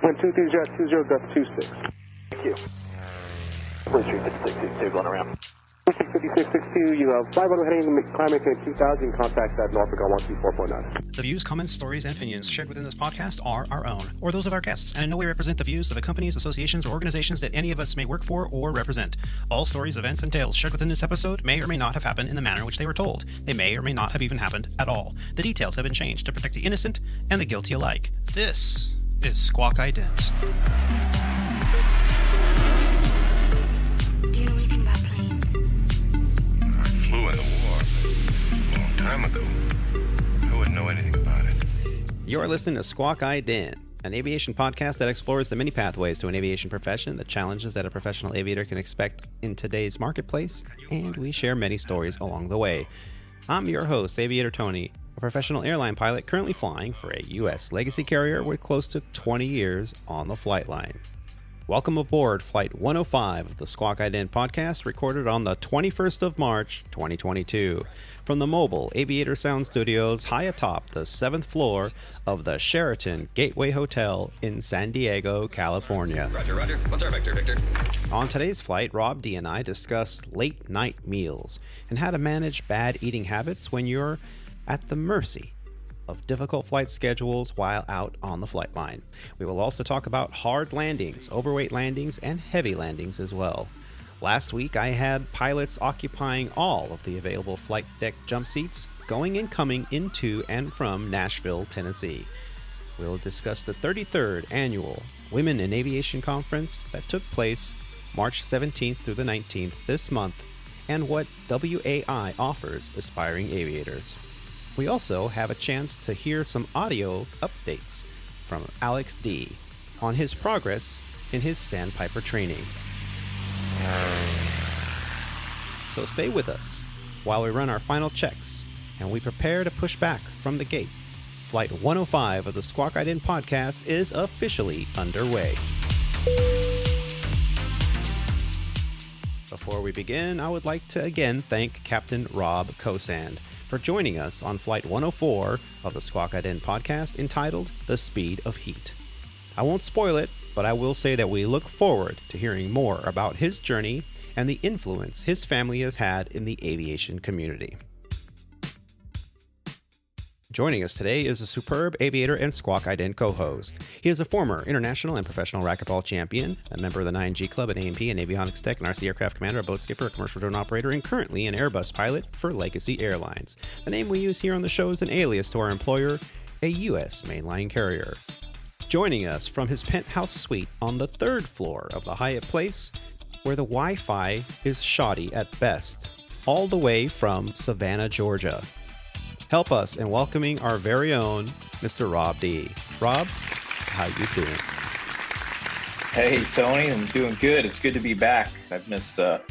Wind 2320, gust 26. Thank you. 435662 going around. 565662, you have 500 heading, climbing to 2000, contact at Norfolk on 124.9. The views, comments, stories, and opinions shared within this podcast are our own, or those of our guests, and in no way represent the views of the companies, associations, or organizations that any of us may work for or represent. All stories, events, and tales shared within this episode may or may not have happened in the manner in which they were told. They may or may not have even happened at all. The details have been changed to protect the innocent and the guilty alike. This is Squawk Ident. Do you know anything about planes? I flew in the war a long time ago. I wouldn't know anything about it. You're listening to Squawk Ident, an aviation podcast that explores the many pathways to an aviation profession, the challenges that a professional aviator can expect in today's marketplace, and we share many stories along the way. I'm your host, Aviator Tony, a professional airline pilot currently flying for a U.S. legacy carrier with close to 20 years on the flight line. Welcome aboard Flight 105 of the Squawk Ident Podcast, recorded on the 21st of March, 2022, from the mobile Av8r Sound Studios high atop the 7th floor of the Sheraton Gateway Hotel in San Diego, California. Roger, roger. What's our vector, Victor? On today's flight, Rob D and I discuss late night meals and how to manage bad eating habits when you're at the mercy of difficult flight schedules while out on the flight line. We will also talk about hard landings, overweight landings, and heavy landings as well. Last week, I had pilots occupying all of the available flight deck jump seats, going and coming into and from Nashville, Tennessee. We'll discuss the 33rd Annual Women in Aviation Conference that took place March 17th through the 19th this month, and what WAI offers aspiring aviators. We also have a chance to hear some audio updates from Alex D on his progress in his SandPiper training. So stay with us while we run our final checks and we prepare to push back from the gate. Flight 105 of the Squawk Ident Podcast is officially underway. Before we begin, I would like to again thank Captain Rob Kosand for joining us on Flight 104 of the Squawk Ident Podcast, entitled The Speed of Heat. I won't spoil it, but I will say that we look forward to hearing more about his journey and the influence his family has had in the aviation community. Joining us today is a superb aviator and Squawk Ident co-host. He is a former international and professional racquetball champion, a member of the 9G Club at A&P and Avionics Tech, an RC aircraft commander, a boat skipper, a commercial drone operator, and currently an Airbus pilot for Legacy Airlines. The name we use here on the show is an alias to our employer, a U.S. mainline carrier. Joining us from his penthouse suite on the 3rd floor of the Hyatt Place, where the Wi-Fi is shoddy at best, all the way from Savannah, Georgia. Help us in welcoming our very own Mr. Rob D. Rob, how you doing? Hey, Tony, I'm doing good. It's good to be back. I've missed a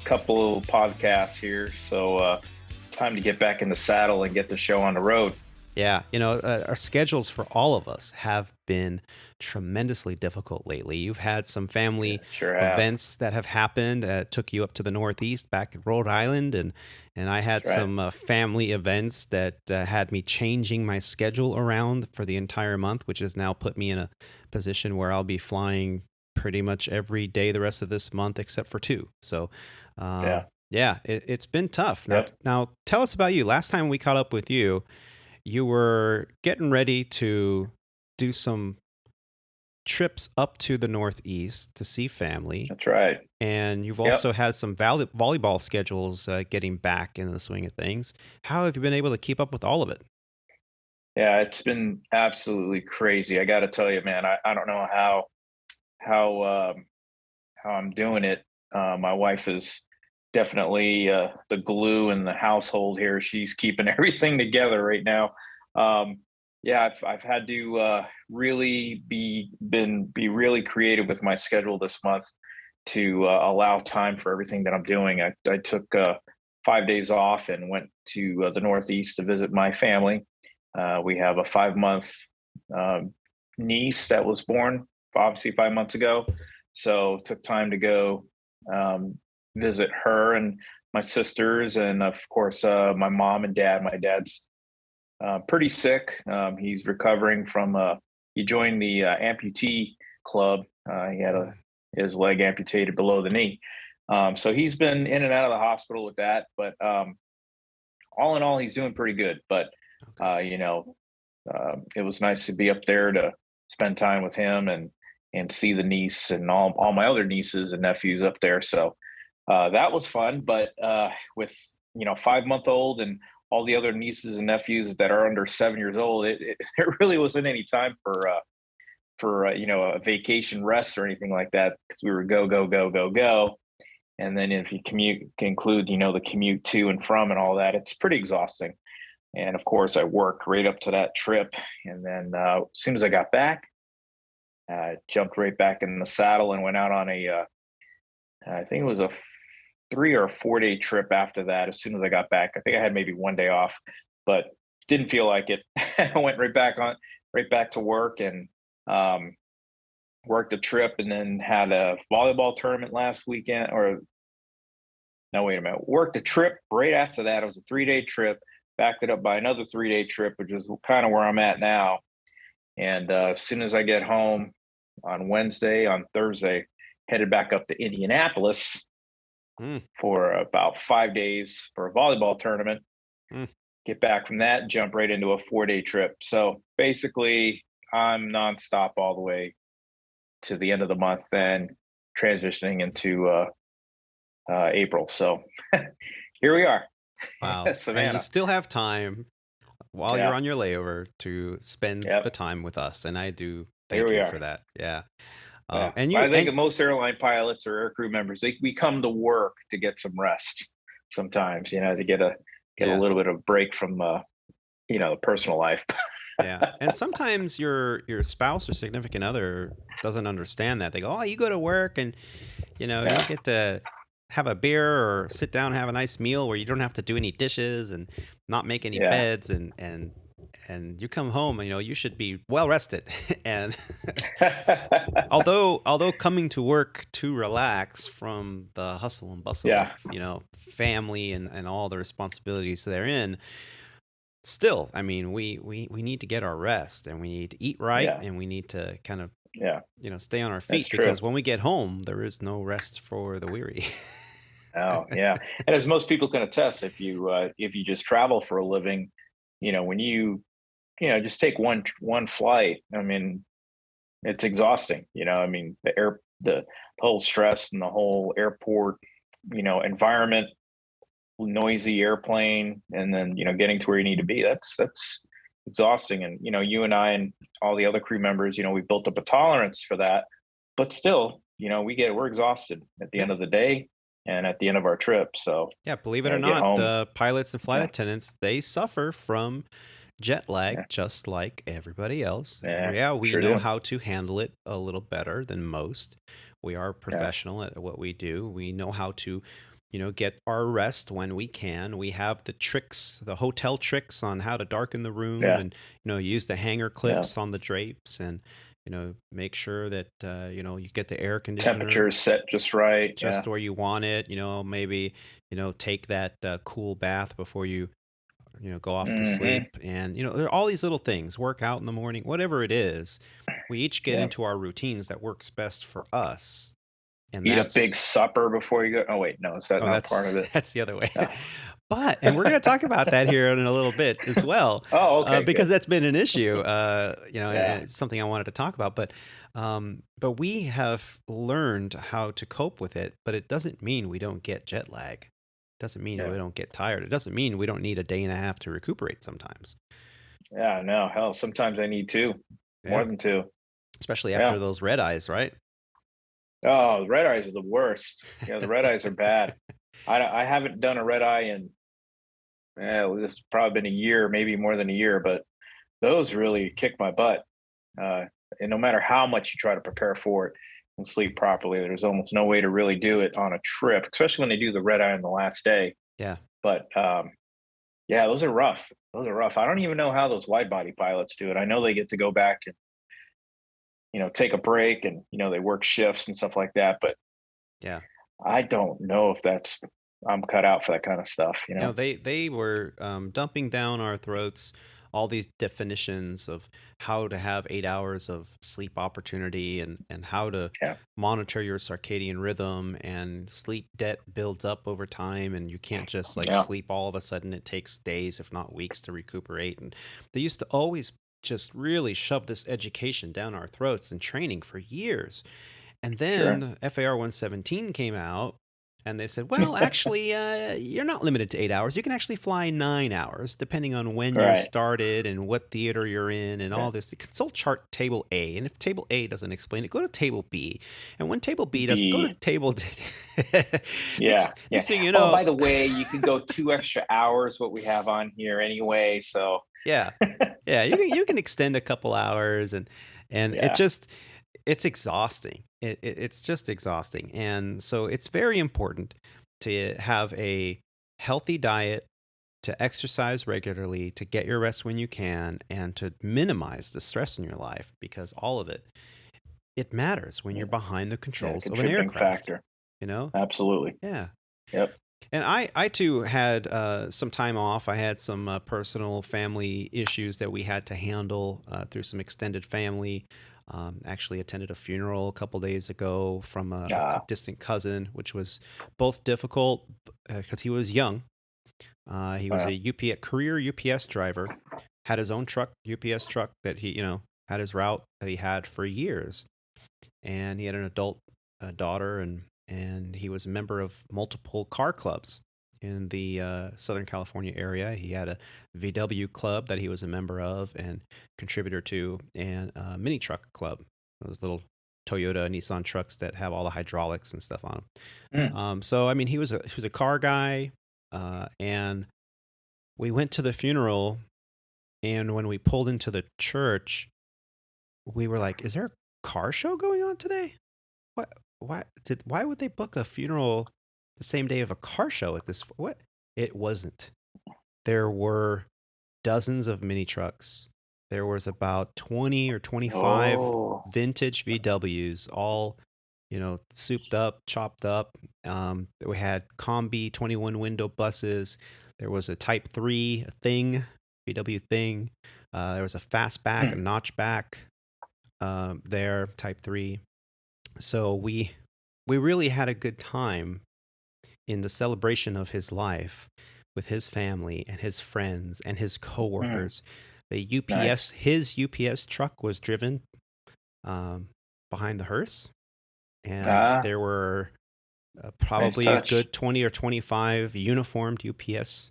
couple of podcasts here, so it's time to get back in the saddle and get the show on the road. Yeah, our schedules for all of us have been tremendously difficult lately. You've had some family events that have happened. Took you up to the Northeast, back in Rhode Island, and I had some family events that had me changing my schedule around for the entire month, which has now put me in a position where I'll be flying pretty much every day the rest of this month except for 2. So, it's been tough. Now, tell us about you. Last time we caught up with you, you were getting ready to do some trips up to the Northeast to see family. That's right. And you've also had some volleyball schedules getting back in the swing of things. How have you been able to keep up with all of it? Yeah, it's been absolutely crazy. I got to tell you, man, I don't know how I'm doing it. My wife is definitely the glue in the household here. She's keeping everything together right now. I've had to really be really creative with my schedule this month to allow time for everything that I'm doing. I took 5 days off and went to the Northeast to visit my family. We have a 5-month niece that was born obviously 5 months ago, so took time to go visit her and my sisters, and of course my mom and dad. My dad's pretty sick. He's recovering from a he joined the amputee club. He had his leg amputated below the knee. So he's been in and out of the hospital with that, but all in all, he's doing pretty good. But it was nice to be up there to spend time with him and see the niece and all my other nieces and nephews up there. So that was fun. But with 5-month-old and all the other nieces and nephews that are under 7 years old, it really wasn't any time for a vacation rest or anything like that, because we were go. And then if you include the commute to and from and all that, it's pretty exhausting. And of course, I worked right up to that trip. And then as soon as I got back, jumped right back in the saddle and went out on I think it was a 3 or 4 day trip after that. As soon as I got back, I think I had maybe 1 day off, but didn't feel like it. I went right back to work and worked a trip, and then had a volleyball tournament last weekend. Worked a trip right after that. It was a 3-day trip, backed it up by another 3-day trip, which is kind of where I'm at now. And as soon as I get home on Thursday, headed back up to Indianapolis for about 5 days for a volleyball tournament. Get back from that, jump right into a 4-day trip. So basically, I'm nonstop all the way to the end of the month, and transitioning into April. So here we are. Wow. And you still have time while you're on your layover to spend the time with us. And I do thank you for that. Yeah. And I think most airline pilots or aircrew members, we come to work to get some rest sometimes, to get a little bit of break from, the personal life. Yeah. And sometimes your spouse or significant other doesn't understand that. They go, oh, you go to work and, you get to have a beer or sit down and have a nice meal where you don't have to do any dishes and not make any beds and you come home and, you should be well rested. And although coming to work to relax from the hustle and bustle of, family and all the responsibilities therein, still, I mean, we need to get our rest, and we need to eat right, and we need to kind of, stay on our feet, because when we get home, there is no rest for the weary. Oh, yeah. And as most people can attest, if you just travel for a living, when you just take one flight, I mean, it's exhausting. I mean, the whole stress and the whole airport, environment, noisy airplane, and then getting to where you need to be, that's exhausting. And you and I and all the other crew members, we built up a tolerance for that, but still, we're exhausted at the end of the day and at the end of our trip. So believe it or not, pilots and flight attendants, they suffer from jet lag just like everybody else. We know how to handle it a little better than most. We are professional at what we do. We know how to get our rest when we can. We have the tricks, the hotel tricks on how to darken the room and, use the hanger clips on the drapes, and, make sure that, you get the air conditioner temperature set just right, just where you want it, maybe, take that cool bath before you, go off to sleep. And, there are all these little things, work out in the morning, whatever it is. We each get into our routines that works best for us. And eat a big supper before you go. Oh, wait, no, that's part of it? That's the other way. No. And we're going to talk about that here in a little bit as well. Oh, okay. Because that's been an issue, and it's something I wanted to talk about. But we have learned how to cope with it, but it doesn't mean we don't get jet lag. It doesn't mean we don't get tired. It doesn't mean we don't need a day and a half to recuperate sometimes. Yeah, no, hell, sometimes I need 2, more than 2. Especially after those red eyes, right? Oh, the red eyes are the worst. The red eyes are bad. I haven't done a red eye in, it's probably been a year, maybe more than a year, but those really kick my butt. And no matter how much you try to prepare for it and sleep properly, there's almost no way to really do it on a trip, especially when they do the red eye on the last day. Yeah. But those are rough. I don't even know how those wide body pilots do it. I know they get to go back and, take a break and, they work shifts and stuff like that. But I don't know if I'm cut out for that kind of stuff. They were dumping down our throats all these definitions of how to have 8 hours of sleep opportunity and how to monitor your circadian rhythm, and sleep debt builds up over time, and you can't just like sleep all of a sudden. It takes days, if not weeks, to recuperate. And they used to always just really shove this education down our throats and training for years. And then FAR 117 came out, and they said, well, actually, you're not limited to 8 hours. You can actually fly 9 hours, depending on when you started and what theater you're in and all this. Consult chart table A. And if table A doesn't explain it, go to table B. And when table B doesn't, go to table D. Next thing you know. Oh, by the way, you can go 2 extra hours, what we have on here anyway. So you can extend a couple hours, and it's exhausting. It's just exhausting. And so it's very important to have a healthy diet, to exercise regularly, to get your rest when you can, and to minimize the stress in your life, because all of it matters when you're behind the controls of an aircraft. Factor. You know? Absolutely. Yeah. Yep. And I too had some time off. I had some personal family issues that we had to handle through some extended family. Actually attended a funeral a couple days ago from a distant cousin, which was both difficult because he was young. He was a career UPS driver, had his own UPS truck that he, had his route that he had for years. And he had an adult daughter, and he was a member of multiple car clubs in the Southern California area. He had a VW club that he was a member of and contributor to, and a mini truck club, those little Toyota Nissan trucks that have all the hydraulics and stuff on them. So, I mean, he was a car guy, and we went to the funeral, and when we pulled into the church, we were like, is there a car show going on today? Why would they book a funeral the same day of a car show at this? What? It wasn't. There were dozens of mini trucks. There was about 20 or 25 vintage VWs, all, souped up, chopped up. We had Combi 21 window buses. There was a Type 3 VW thing. There was a fastback, a notchback there, Type 3. So we really had a good time in the celebration of his life with his family and his friends and his coworkers. His UPS truck was driven behind the hearse, and there were probably a good 20 or 25 uniformed UPS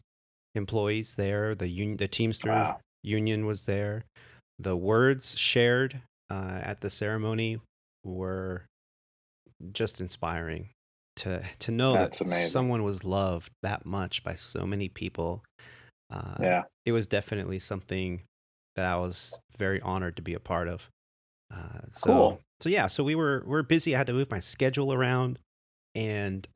employees there. The Teamster union was there. The words shared at the ceremony were just inspiring. To know that someone was loved that much by so many people. It was definitely something that I was very honored to be a part of. So we were busy. I had to move my schedule around, and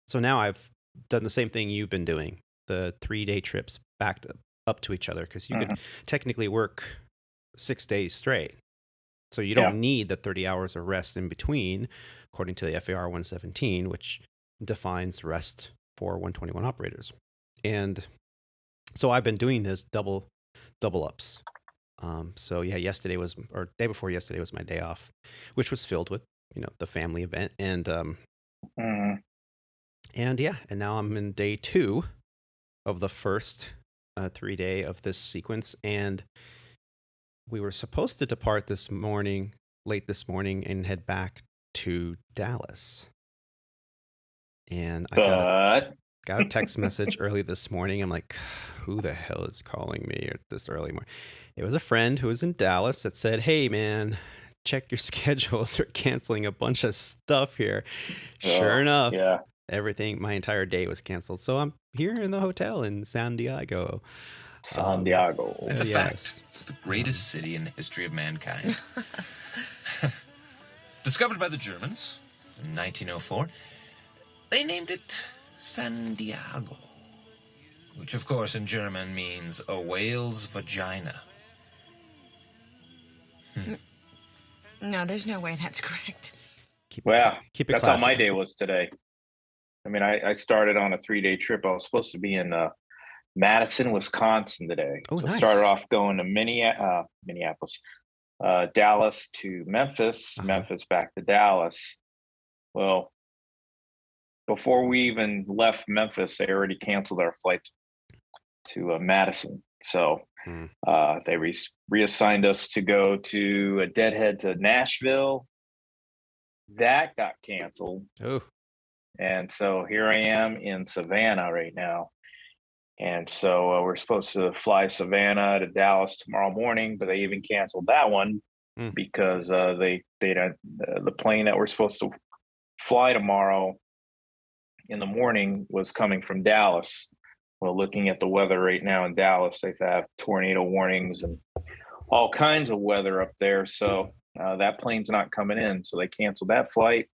so now I've done the same thing you've been doing, the 3-day trips backed up to each other, because you could technically work 6 days straight. So you don't need the 30 hours of rest in between, according to the FAR 117, which defines rest for 121 operators. And so I've been doing this double ups. Yesterday day before yesterday was my day off, which was filled with, the family event. And now I'm in day 2 of the first 3-day of this sequence. And we were supposed to depart late this morning, and head back to Dallas. And I got a text message early this morning. I'm like, who the hell is calling me at this early morning? It was a friend who was in Dallas that said, hey, man, check your schedules. They're canceling a bunch of stuff here. Sure enough, my entire day was canceled. So I'm here in the hotel in San Diego. It's a fact. It's the greatest city in the history of mankind. Discovered by the Germans in 1904. They named it San Diego, which of course in German means a whale's vagina. No, there's no way that's correct. Keep it that's classic. how my day was today. I mean, I started on a 3-day trip. I was supposed to be in Madison, Wisconsin today. Oh, so nice. started off going to Minneapolis, Dallas to Memphis, Memphis back to Dallas. Well, before we even left Memphis, they already canceled our flight to Madison. So they reassigned us to go to a deadhead to Nashville. That got canceled. Oh. And so here I am in Savannah right now. And so we're supposed to fly Savannah to Dallas tomorrow morning, but they even canceled that one because the plane that we're supposed to fly tomorrow in the morning was coming from Dallas. Well, looking at the weather right now in Dallas, they have tornado warnings and all kinds of weather up there. So that plane's not coming in. So they canceled that flight.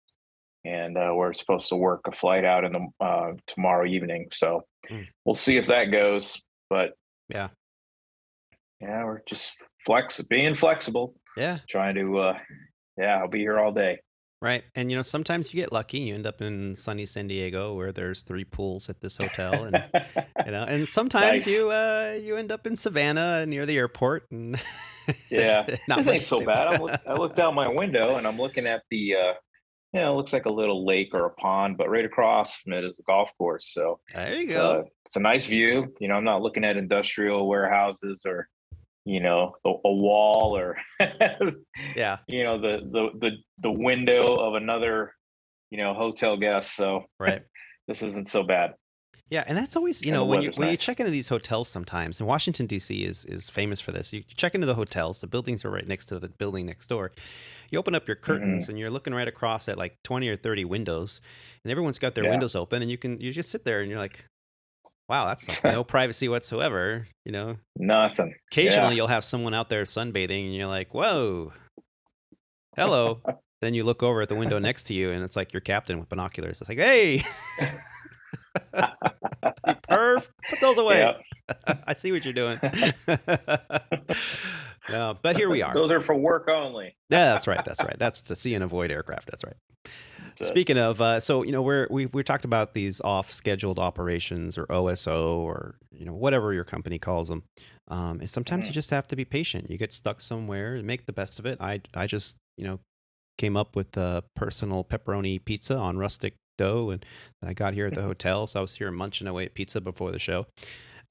And we're supposed to work a flight out in the tomorrow evening. So we'll see if that goes. But yeah, we're just being flexible. Yeah. Trying to, I'll be here all day. Right. And, you know, sometimes you get lucky. You end up in sunny San Diego where there's 3 pools at this hotel. And, you know, and sometimes Nice. you end up in Savannah near the airport. And Yeah. not This much ain't so to- bad. I looked out my window and I'm looking at the, it looks like a little lake or a pond, but right across from it is a golf course. So There you go. it's a nice view. You know, I'm not looking at industrial warehouses or, you know, a wall or, Yeah. you know, the window of another, you know, hotel guest. So Right. this isn't so bad. Yeah, and that's always, you And know, the when you weather's when you nice. check into these hotels sometimes, and Washington D.C. is famous for this. You check into the hotels, the buildings are right next to the building next door. You open up your curtains and you're looking right across at like 20 or 30 windows, and everyone's got their Yeah. windows open, and you just sit there and you're like, wow, that's like no privacy whatsoever, you know. Nothing. Occasionally Yeah. you'll have someone out there sunbathing and you're like, whoa, hello. Then you look over at the window next to you and it's like your captain with binoculars. It's like, hey, you perv, put those away. Yeah. I see what you're doing. No, but here we are. Those are for work only. Yeah, that's right. That's right. That's to see and avoid aircraft. That's right. That's it. Speaking of, so, you know, we talked about these off-scheduled operations or OSO or, you know, whatever your company calls them. And sometimes you just have to be patient. You get stuck somewhere and make the best of it. I just, you know, came up with a personal pepperoni pizza on rustic dough, and I got here at the hotel. So I was here munching away at pizza before the show.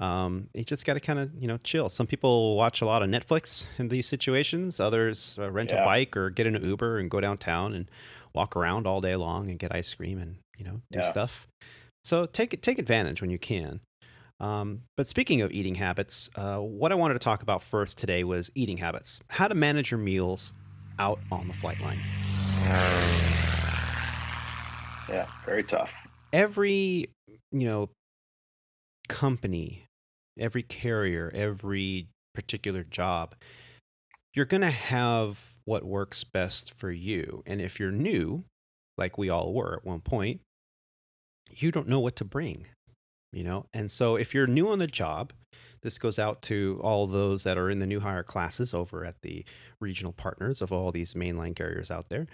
You just got to kind of, you know, chill. Some people watch a lot of Netflix in these situations. Others rent a bike or get in an Uber and go downtown and walk around all day long and get ice cream and, you know, do stuff. So take advantage when you can. But speaking of eating habits, what I wanted to talk about first today was eating habits. How to manage your meals out on the flight line. Yeah, very tough. Every, you know, company, every carrier, every particular job, you're going to have what works best for you. And if you're new, like we all were at one point, you don't know what to bring, you know? And so if you're new on the job, this goes out to all those that are in the new hire classes over at the regional partners of all these mainline carriers out there.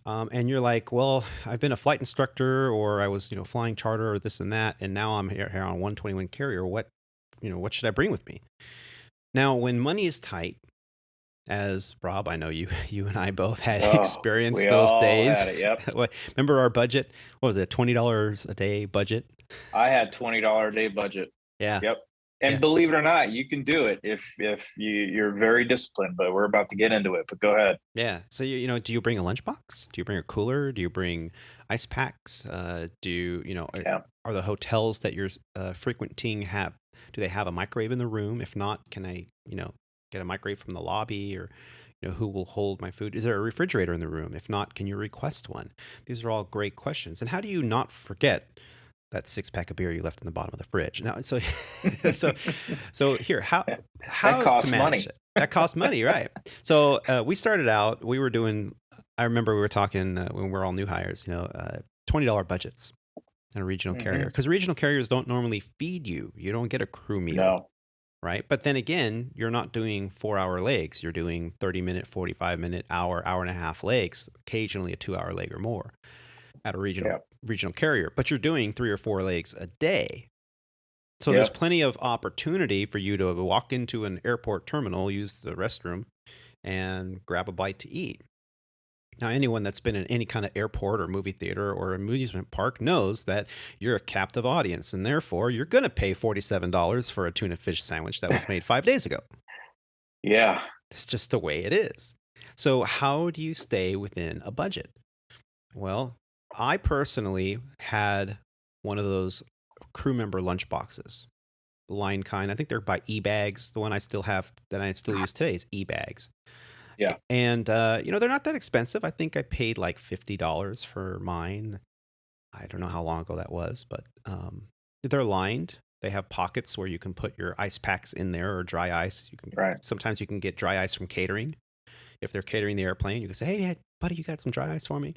And you're like, well, I've been a flight instructor, or I was, you know, flying charter or this and that, and now I'm here on a 121 carrier. What should I bring with me? Now, when money is tight, as Rob, I know you and I both had experienced we those all days. had it, yep. Remember our budget? What was it? $20 a day budget? I had $20 a day budget. Yeah. Yep. And believe it or not, you can do it if you're very disciplined, but we're about to get into it, but go ahead. Yeah. So, you know, do you bring a lunchbox? Do you bring a cooler? Do you bring ice packs? Are the hotels that you're frequenting do they have a microwave in the room? If not, can I, you know, get a microwave from the lobby, or, you know, who will hold my food? Is there a refrigerator in the room? If not, can you request one? These are all great questions. And how do you not forget that 6-pack of beer you left in the bottom of the fridge? Now, so here, how that costs to manage money. it? That costs money, right? So we started out. We were doing. I remember we were talking when we were all new hires. You know, $20 budgets in a regional carrier, because regional carriers don't normally feed you. You don't get a crew meal. No. Right. But then again, you're not doing 4-hour legs. You're doing 30-minute, 45-minute, hour and a half legs, occasionally a 2-hour leg or more at a regional carrier. But you're doing 3 or 4 legs a day. So there's plenty of opportunity for you to walk into an airport terminal, use the restroom, and grab a bite to eat. Now, anyone that's been in any kind of airport or movie theater or amusement park knows that you're a captive audience, and therefore you're going to pay $47 for a tuna fish sandwich that was made 5 days ago. Yeah. That's just the way it is. So how do you stay within a budget? Well, I personally had one of those crew member lunch boxes, the line kind. I think they're by e-bags. The one I still have that I still use today is e-bags. Yeah. And, they're not that expensive. I think I paid like $50 for mine. I don't know how long ago that was, but they're lined. They have pockets where you can put your ice packs in there or dry ice. Sometimes you can get dry ice from catering. If they're catering the airplane, you can say, hey, buddy, you got some dry ice for me?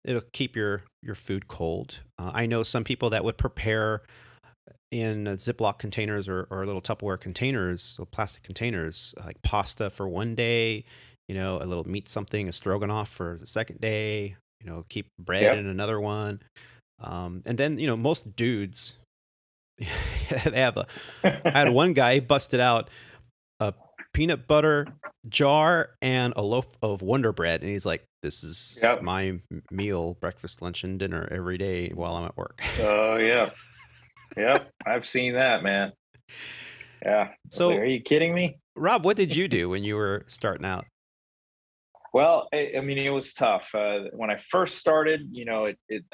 It'll keep your food cold. I know some people that would prepare in Ziploc containers or little Tupperware containers, little plastic containers, like pasta for one day, a little meat something, a stroganoff for the second day, keep bread in another one. And then, most dudes, they have I had one guy busted out a peanut butter jar and a loaf of Wonder Bread. And he's like, this is my meal, breakfast, lunch, and dinner every day while I'm at work. Oh, yeah. Yep, I've seen that, man. Yeah. So, are you kidding me? Rob, what did you do when you were starting out? Well, I mean, it was tough. When I first started,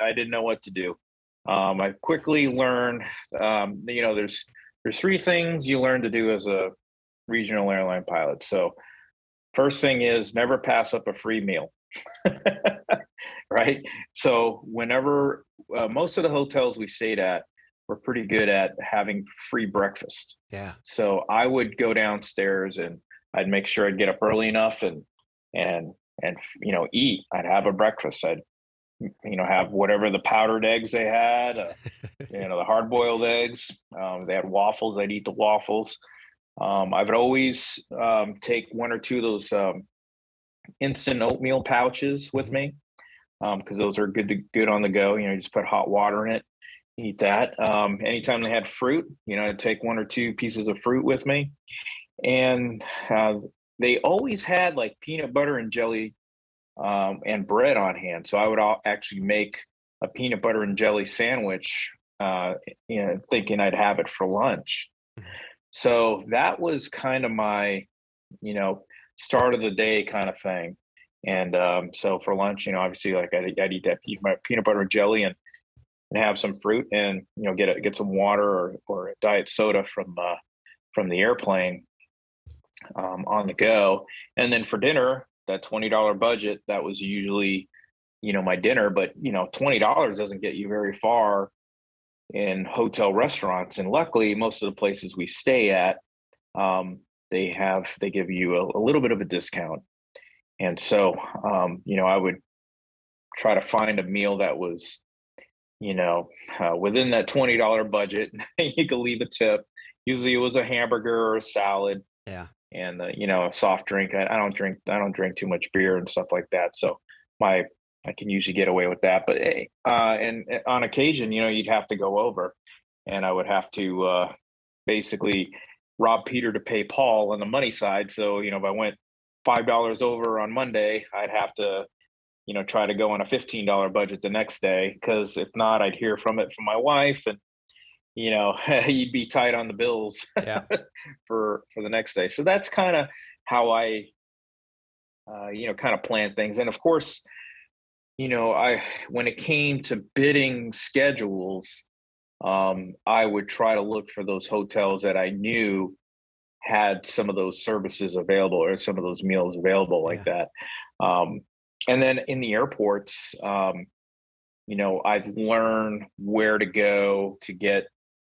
I didn't know what to do. I quickly learned, there's 3 things you learn to do as a regional airline pilot. So first thing is never pass up a free meal. Right. So whenever most of the hotels we stayed at were pretty good at having free breakfast. Yeah. So I would go downstairs and I'd make sure I'd get up early enough and eat. I'd have a breakfast. I'd have whatever the powdered eggs they had, the hard boiled eggs. They had waffles. I'd eat the waffles. I would always take 1 or 2 of those instant oatmeal pouches with me because those are good on the go. You just put hot water in it, eat that. Anytime they had fruit, I'd take 1 or 2 pieces of fruit with me. And they always had like peanut butter and jelly and bread on hand. So I would actually make a peanut butter and jelly sandwich, thinking I'd have it for lunch. So that was kind of my, start of the day kind of thing. And so for lunch, obviously, like I'd eat that peanut butter and jelly and have some fruit and, get some water or a diet soda from the airplane on the go. And then for dinner, that $20 budget, that was usually, my dinner. But, $20 doesn't get you very far in hotel restaurants. And luckily, most of the places we stay at, they give you a little bit of a discount. And so, I would try to find a meal that was, within that $20 budget. You could leave a tip. Usually it was a hamburger or a salad. Yeah. And, a soft drink. I don't drink too much beer and stuff like that. So I can usually get away with that. But and on occasion, you'd have to go over and I would have to basically rob Peter to pay Paul on the money side. So, if I went $5 over on Monday, I'd have to, try to go on a $15 budget the next day. Because if not, I'd hear from my wife and, you'd be tight on the bills for the next day. So that's kind of how I, kind of plan things. And of course, when it came to bidding schedules, I would try to look for those hotels that I knew had some of those services available or some of those meals available like that. And then in the airports, I've learned where to go to get,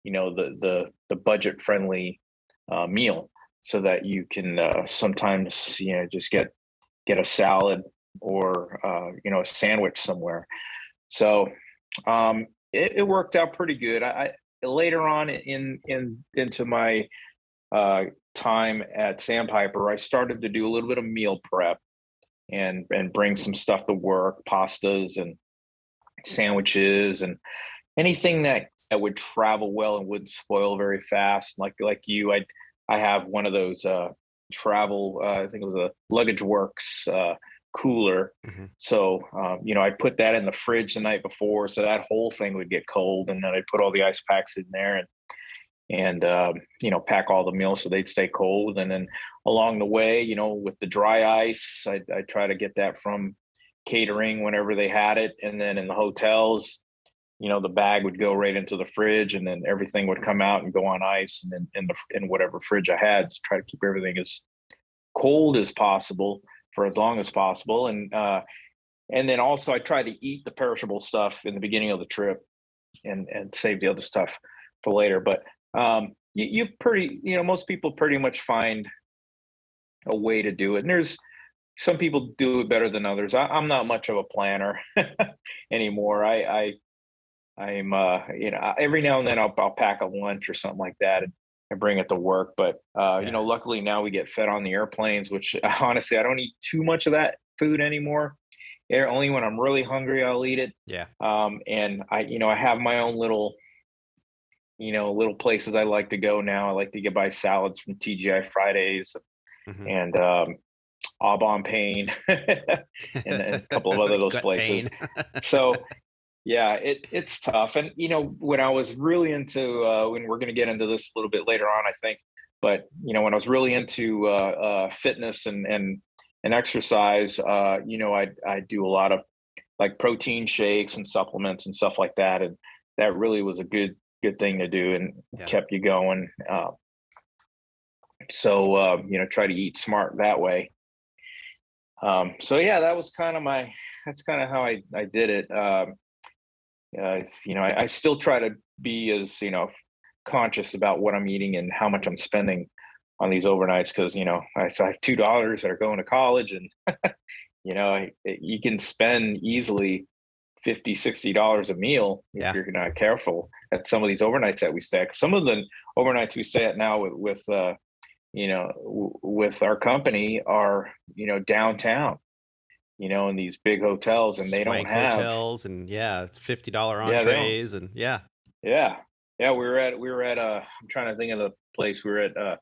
the budget friendly meal so that you can sometimes, just get a salad or, a sandwich somewhere. So it worked out pretty good. I later on into my time at SandPiper, I started to do a little bit of meal prep and bring some stuff to work, pastas and sandwiches and anything that that would travel well and wouldn't spoil very fast. Like you, I have one of those travel. I think it was a Luggage Works cooler. Mm-hmm. So I put that in the fridge the night before, so that whole thing would get cold, and then I put all the ice packs in there and pack all the meals so they'd stay cold. And then along the way, with the dry ice, I try to get that from catering whenever they had it. And then in the hotels, the bag would go right into the fridge, and then everything would come out and go on ice, and then in whatever fridge I had, to try to keep everything as cold as possible for as long as possible. And then also I try to eat the perishable stuff in the beginning of the trip and save the other stuff for later. But most people pretty much find a way to do it. And there's some people do it better than others. I'm not much of a planner anymore. I'm every now and then I'll pack a lunch or something like that and bring it to work. But luckily now we get fed on the airplanes, which honestly I don't eat too much of that food anymore. Only when I'm really hungry I'll eat it. Yeah. And I have my own little places I like to go now. I like to buy salads from TGI Fridays and Av8r and a couple of other those places. So yeah, it's tough. And when I was really into when we're going to get into this a little bit later on, I think, but when I was really into fitness and exercise, I do a lot of like protein shakes and supplements and stuff like that, and that really was a good thing to do and kept you going. So try to eat smart that way. So yeah, that's kind of how I did it. I still try to be as, conscious about what I'm eating and how much I'm spending on these overnights. Cause I have $2 that are going to college, and, you can spend easily $50, $60 a meal if you're not careful at some of these overnights that we stay at. Some of the overnights we stay at now with our company are, downtown, in these big hotels, and they don't have hotels, and it's $50 entrees, and we were at I'm trying to think of the place. We were at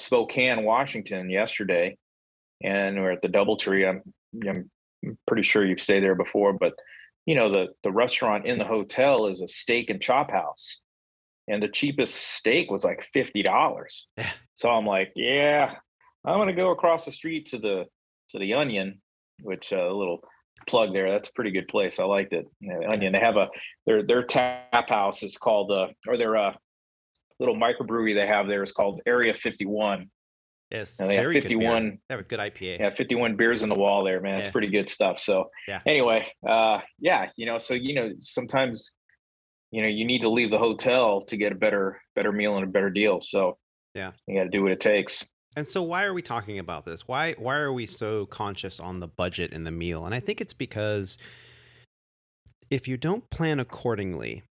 Spokane, Washington yesterday, and we're at the DoubleTree. I'm pretty sure you've stayed there before, but the restaurant in the hotel is a steak and chop house, and the cheapest steak was like $50. So I'm like, I'm gonna go across the street to the Onion, which a little plug there. That's a pretty good place. I liked it. Onion. They have their tap house is called or their little microbrewery they have there is called Area 51. Yes, and they have 51. They have a good IPA. Yeah, 51 beers in the wall there, man. It's pretty good stuff. So anyway, so sometimes you need to leave the hotel to get a better meal and a better deal. So you got to do what it takes. And so why are we talking about this? Why are we so conscious on the budget and the meal? And I think it's because if you don't plan accordingly,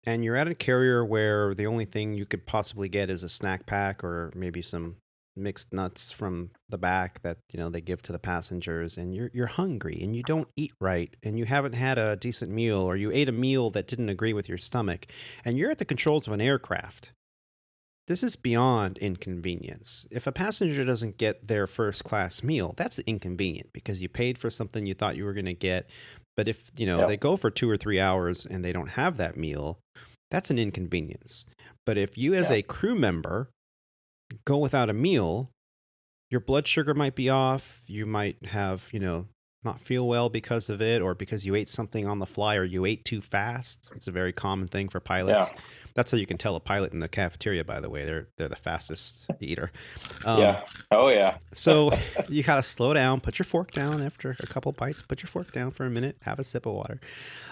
and you're at a carrier where the only thing you could possibly get is a snack pack or maybe some mixed nuts from the back that they give to the passengers, and you're hungry and you don't eat right, and you haven't had a decent meal, or you ate a meal that didn't agree with your stomach, and you're at the controls of an aircraft. This is beyond inconvenience. If a passenger doesn't get their first class meal, that's inconvenient because you paid for something you thought you were going to get. But if, they go for 2 or 3 hours and they don't have that meal, that's an inconvenience. But if you as a crew member go without a meal, your blood sugar might be off. You might have, not feel well because of it, or because you ate something on the fly, or you ate too fast. It's a very common thing for pilots. Yeah. That's how you can tell a pilot in the cafeteria, by the way. They're the fastest eater. So you got to slow down, put your fork down after a couple bites, put your fork down for a minute, have a sip of water.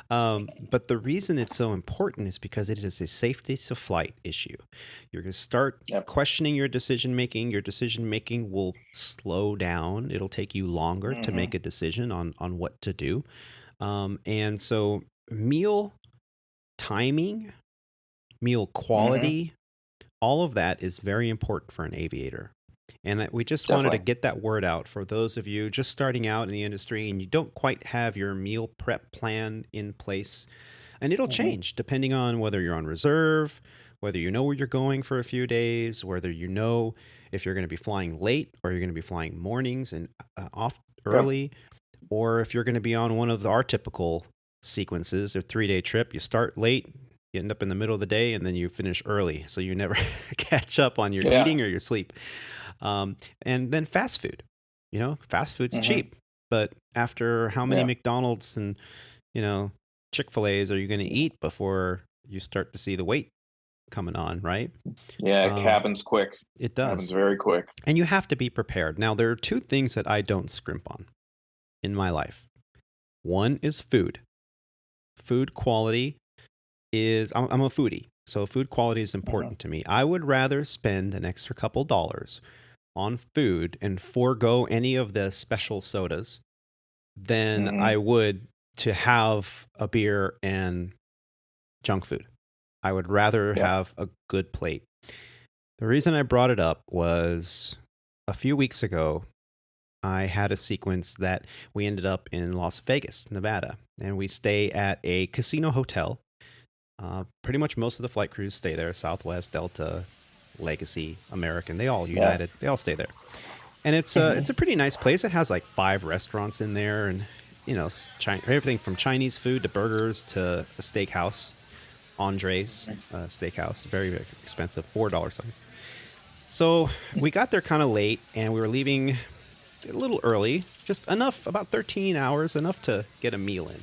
But the reason it's so important is because it is a safety to flight issue. You're going to start questioning your decision making. Your decision making will slow down. It'll take you longer to make a decision on what to do. And so meal timing, meal quality, all of that is very important for an aviator. And that we just wanted to get that word out for those of you just starting out in the industry and you don't quite have your meal prep plan in place. And it'll change depending on whether you're on reserve, whether you know where you're going for a few days, whether you know if you're going to be flying late or you're going to be flying mornings and off early, or if you're going to be on one of our typical sequences, a 3-day trip. You start late, you end up in the middle of the day, and then you finish early. So you never catch up on your eating or your sleep. And then fast food. Fast food's cheap. But after how many McDonald's and, Chick-fil-A's are you going to eat before you start to see the weight coming on, right? Yeah, it happens quick. It does. It happens very quick. And you have to be prepared. Now, there are two things that I don't scrimp on in my life. One is food. Food quality is, I'm a foodie, so food quality is important to me. I would rather spend an extra couple dollars on food and forego any of the special sodas than I would to have a beer and junk food. I would rather have a good plate. The reason I brought it up was a few weeks ago, I had a sequence that we ended up in Las Vegas, Nevada, and we stay at a casino hotel. Pretty much most of the flight crews stay there. Southwest, Delta, Legacy, American, they all United, they all stay there. And it's a pretty nice place. It has like 5 restaurants in there, and everything from Chinese food to burgers to a steakhouse, Andre's steakhouse, very, very expensive, $4 size. So we got there kind of late, and we were leaving a little early, just enough, about 13 hours, enough to get a meal in.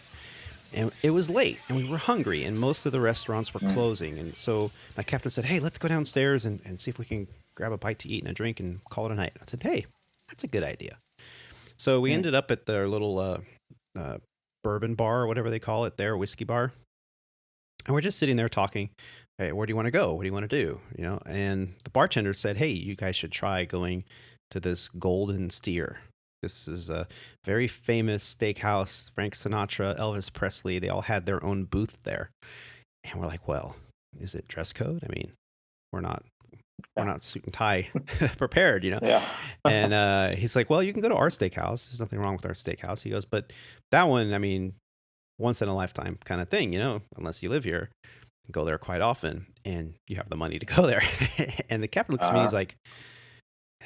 And it was late, and we were hungry, and most of the restaurants were closing. And so my captain said, hey, let's go downstairs and see if we can grab a bite to eat and a drink and call it a night. I said, hey, that's a good idea. So we ended up at their little bourbon bar, or whatever they call it there, whiskey bar. And we're just sitting there talking. Hey, where do you want to go? What do you want to do? And the bartender said, hey, you guys should try going to this Golden Steer. This is a very famous steakhouse. Frank Sinatra, Elvis Presley, they all had their own booth there. And we're like, well, is it dress code? I mean, we're not suit and tie prepared, Yeah. And he's like, well, you can go to our steakhouse. There's nothing wrong with our steakhouse. He goes, but that one, I mean, once in a lifetime kind of thing, unless you live here, you go there quite often and you have the money to go there. And the captain looks at me, he's like,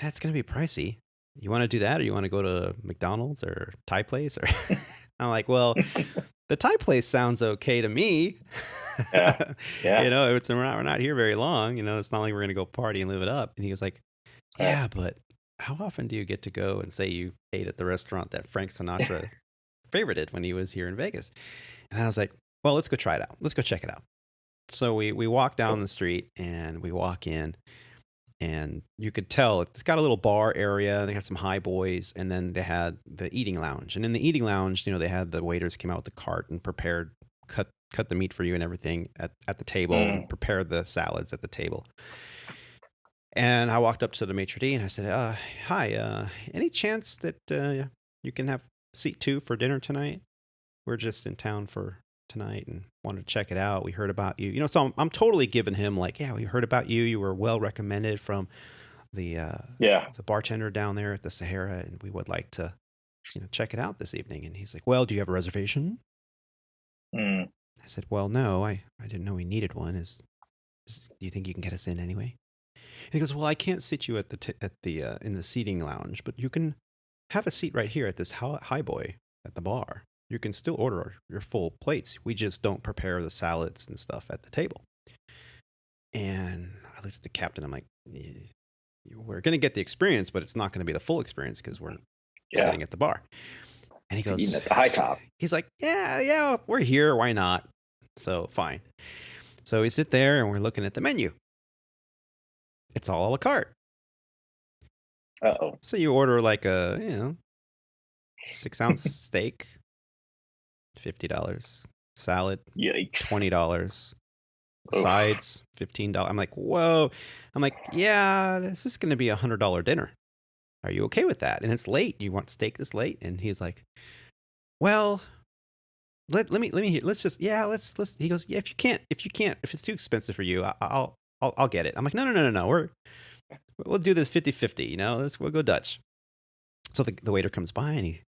that's going to be pricey. You want to do that, or you want to go to McDonald's or Thai place? Or I'm like, well, the Thai place sounds okay to me. Yeah. We're not here very long. It's not like we're going to go party and live it up. And he was like, yeah, but how often do you get to go and say you ate at the restaurant that Frank Sinatra favorited when he was here in Vegas? And I was like, well, let's go try it out. Let's go check it out. So we walk down the street and we walk in. And you could tell it's got a little bar area. They got some high boys, and then they had the eating lounge. And in the eating lounge, they had the waiters came out with the cart and prepared, cut the meat for you and everything at the table, and prepared the salads at the table. And I walked up to the maitre d' and I said, "Hi, any chance that you can have seat 2 for dinner tonight? We're just in town for tonight and wanted to check it out. We heard about you." So I'm totally giving him like, yeah, we heard about you. You were well recommended from the bartender down there at the Sahara, and we would like to check it out this evening. And he's like, well, do you have a reservation? I said, well, no, I didn't know we needed one. Do you think you can get us in anyway? And he goes, well, I can't sit you at the in the seating lounge, but you can have a seat right here at this high boy at the bar. You can still order your full plates. We just don't prepare the salads and stuff at the table. And I looked at the captain. I'm like, we're going to get the experience, but it's not going to be the full experience because we're sitting at the bar. And he goes, eating at the high top. He's like, yeah, we're here. Why not? So fine. So we sit there and we're looking at the menu. It's all a la carte. Uh-oh. So you order like a 6-ounce steak, $50. Salad, Yikes. $20. Oof. Sides, $15. I'm like, whoa. I'm like, yeah, this is going to be $100 dinner. Are you okay with that? And it's late. You want steak this late? And he's like, well, let me hear. Let's just, let's. He goes, yeah, if it's too expensive for you, I'll get it. I'm like, no. We'll do this 50-50. We'll go Dutch. So the waiter comes by and he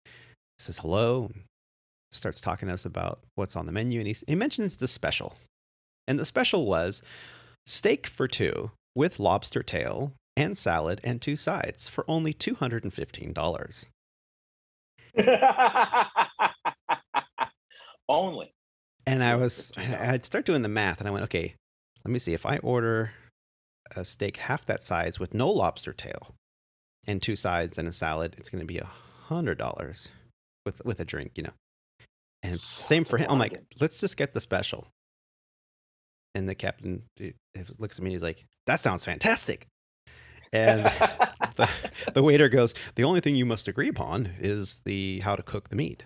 says hello. starts talking to us about what's on the menu, and he mentions the special. And the special was steak for two with lobster tail and salad and 2 sides for only $215. Only. And I'd start doing the math, and I went, okay, let me see. If I order a steak half that size with no lobster tail and 2 sides and a salad, it's going to be $100 with a drink, you know. And same for him. I'm like, let's just get the special. And the captain looks at me and he's like, that sounds fantastic. And the waiter goes, the only thing you must agree upon is how to cook the meat.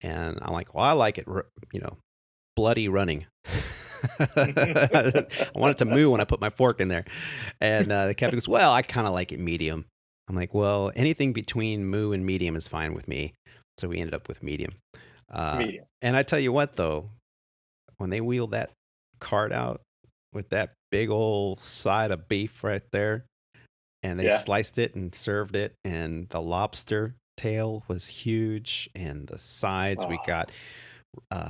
And I'm like, well, I like it, you know, bloody running. I want it to moo when I put my fork in there. And the captain goes, well, I kind of like it medium. I'm like, well, anything between moo and medium is fine with me. So we ended up with medium. Medium. And I tell you what, though, when they wheeled that cart out with that big old side of beef right there, and they sliced it and served it, and the lobster tail was huge, and the sides we got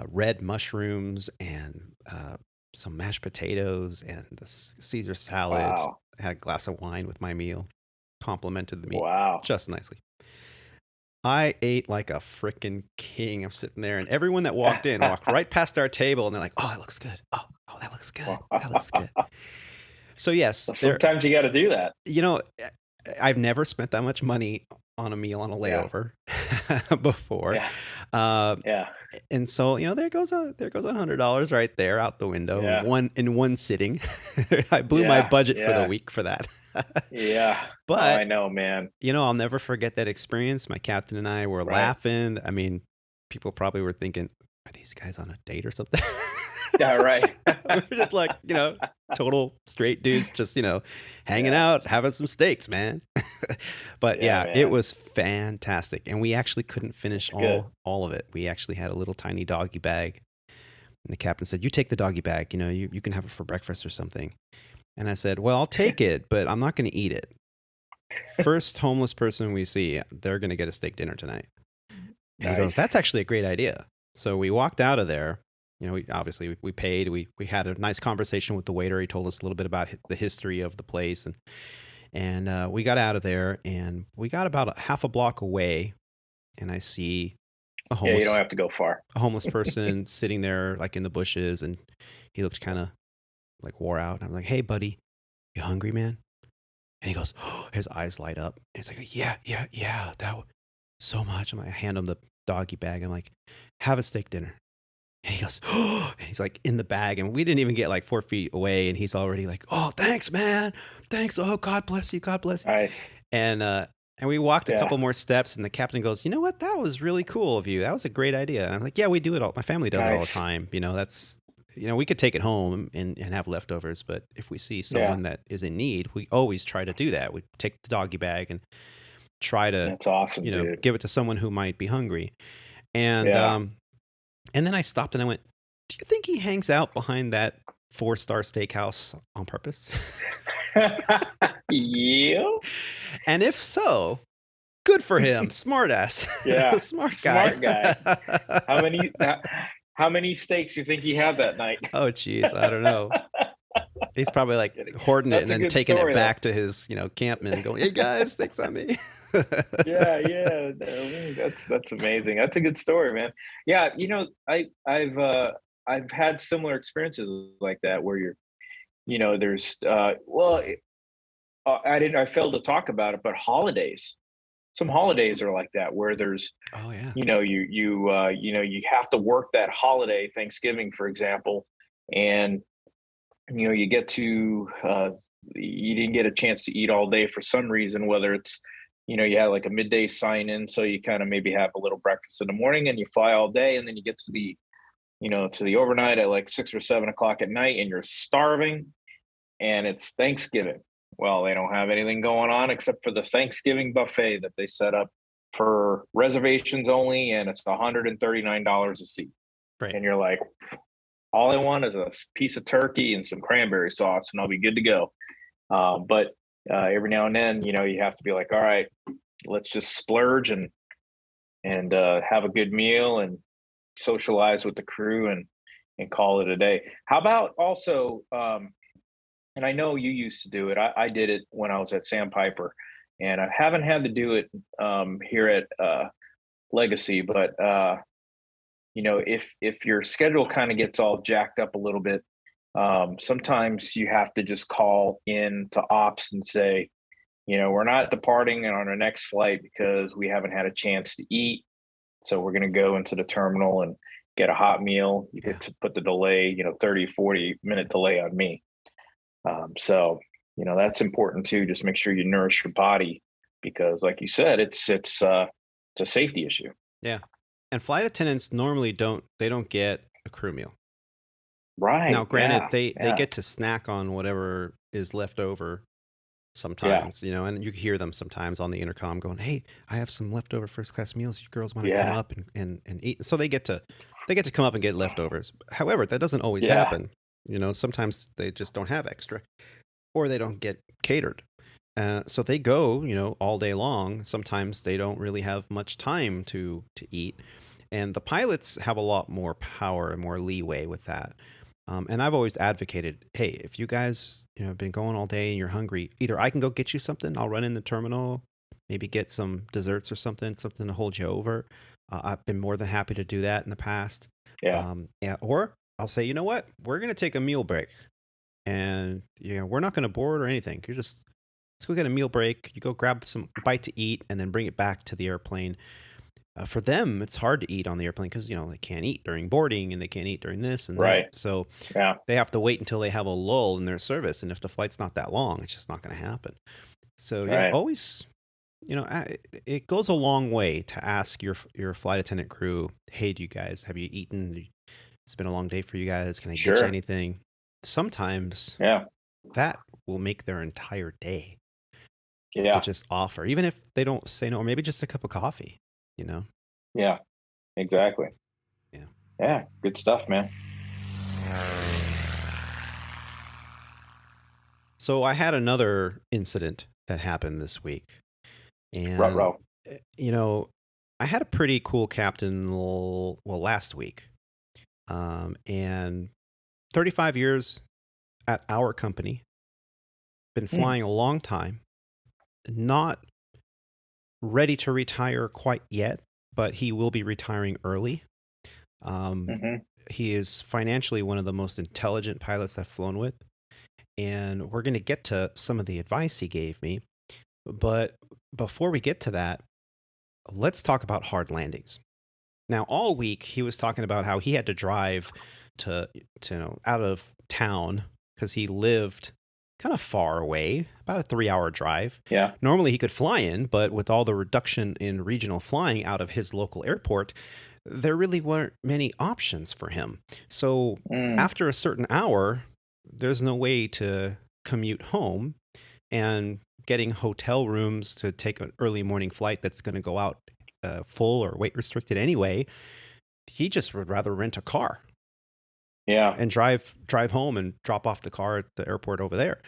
red mushrooms and some mashed potatoes and the Caesar salad. I had a glass of wine with my meal, complimented the meat just nicely. I ate like a freaking king. I'm sitting there, and everyone that walked in walked right past our table, and they're like, "Oh, that looks good. Oh, that looks good. That looks good." So yes, sometimes you got to do that. You know, I've never spent that much money on a meal on a layover before. And so, you know, there goes $100 right there out the window in one sitting. I blew my budget for the week for that. But I know, man. You know, I'll never forget that experience. My captain and I were laughing. I mean, people probably were thinking, are these guys on a date or something? Yeah, right. We were just like, you know, total straight dudes, just, you know, hanging out, having some steaks, man. But man, it was fantastic. And we actually couldn't finish all of it. We actually had a little tiny doggy bag. And the captain said, you take the doggy bag, you know, you can have it for breakfast or something. And I said, well, I'll take it, but I'm not going to eat it. First homeless person we see, they're going to get a steak dinner tonight. And he goes, that's actually a great idea. So we walked out of there. You know, we paid. We had a nice conversation with the waiter. He told us a little bit about the history of the place, and we got out of there, and we got about half a block away, and I see a homeless. You don't have to go far. A homeless person sitting there, like in the bushes, and he looks kind of like wore out. And I'm like, "Hey, buddy, you hungry, man?" And he goes, his eyes light up. And he's like, "Yeah, that was so much." I'm like, I hand him the doggy bag. I'm like, "Have a steak dinner." And he goes, and he's like in the bag, and we didn't even get like 4 feet away, and he's already like, "Oh, thanks, man. Thanks. Oh, God bless you. God bless you." Nice. And we walked a couple more steps, and the captain goes, "You know what? That was really cool of you. That was a great idea." And I'm like, "Yeah, we do it all. My family does it all the time. You know, we could take it home and have leftovers, but if we see someone that is in need, we always try to do that. We take the doggy bag and try to, that's awesome, you know, dude. give it to someone who might be hungry." And then I stopped and I went, "Do you think he hangs out behind that 4-star steakhouse on purpose?" Yeah. And if so, good for him. Smart ass. Yeah. Smart guy. How many steaks do you think he had that night? Oh, geez. I don't know. He's probably like hoarding it and then taking it back to his, you know, campman and going, "Hey guys, steaks on me." Yeah. That's amazing. That's a good story, man. Yeah, you know, I've had similar experiences like that where you're, you know, there's I failed to talk about it, but holidays. Some holidays are like that where there's, you know, you have to work that holiday, Thanksgiving, for example, and you know, you get to you didn't get a chance to eat all day for some reason, whether it's, you know, you had like a midday sign in, so you kind of maybe have a little breakfast in the morning and you fly all day, and then you get to the, you know, to the overnight at like 6 or 7 o'clock at night, and you're starving, and it's Thanksgiving. Well, they don't have anything going on except for the Thanksgiving buffet that they set up for reservations only, and it's $139 a seat. Right. And you're like, all I want is a piece of turkey and some cranberry sauce, and I'll be good to go. But every now and then, you know, you have to be like, all right, let's just splurge and have a good meal and socialize with the crew and call it a day. How about also, and I know you used to do it. I did it when I was at SandPiper, and I haven't had to do it here at Legacy. But if your schedule kind of gets all jacked up a little bit, sometimes you have to just call in to ops and say, we're not departing on our next flight because we haven't had a chance to eat. So we're going to go into the terminal and get a hot meal. You get to put the delay, 30, 40-minute delay on me. So that's important too. Just make sure you nourish your body because, like you said, it's a safety issue. Yeah, and flight attendants normally don't get a crew meal. Right. Now, granted, they get to snack on whatever is left over sometimes, and you hear them sometimes on the intercom going, "Hey, I have some leftover first class meals. You girls want to come up and eat?" So they get to come up and get leftovers. However, that doesn't always happen. Sometimes they just don't have extra, or they don't get catered. So they go, all day long. Sometimes they don't really have much time to eat, and the pilots have a lot more power and more leeway with that. And I've always advocated, hey, if you guys have been going all day and you're hungry, either I can go get you something. I'll run in the terminal, maybe get some desserts or something to hold you over. I've been more than happy to do that in the past. Or I'll say, you know what, we're going to take a meal break, and we're not going to board or anything. Let's go get a meal break. You go grab some bite to eat, and then bring it back to the airplane. For them, it's hard to eat on the airplane because, they can't eat during boarding and they can't eat during this and that. So they have to wait until they have a lull in their service. And if the flight's not that long, it's just not going to happen. So always, it goes a long way to ask your flight attendant crew, hey, have you eaten? It's been a long day for you guys. Can I get you anything? Sometimes that will make their entire day to just offer, even if they don't say no, or maybe just a cup of coffee. Yeah, exactly. Yeah, good stuff, man. So I had another incident that happened this week, and I had a pretty cool captain last week, and 35 years at our company, been flying a long time, not ready to retire quite yet, but he will be retiring early. He is financially one of the most intelligent pilots I've flown with, and we're going to get to some of the advice he gave me. But before we get to that, let's talk about hard landings. Now, all week he was talking about how he had to drive to out of town because he lived kind of far away, about a 3-hour drive. Yeah. Normally he could fly in, but with all the reduction in regional flying out of his local airport, there really weren't many options for him. So after a certain hour, there's no way to commute home, and getting hotel rooms to take an early morning flight that's going to go out full or weight restricted anyway, he just would rather rent a car. Yeah. And drive home and drop off the car at the airport over there.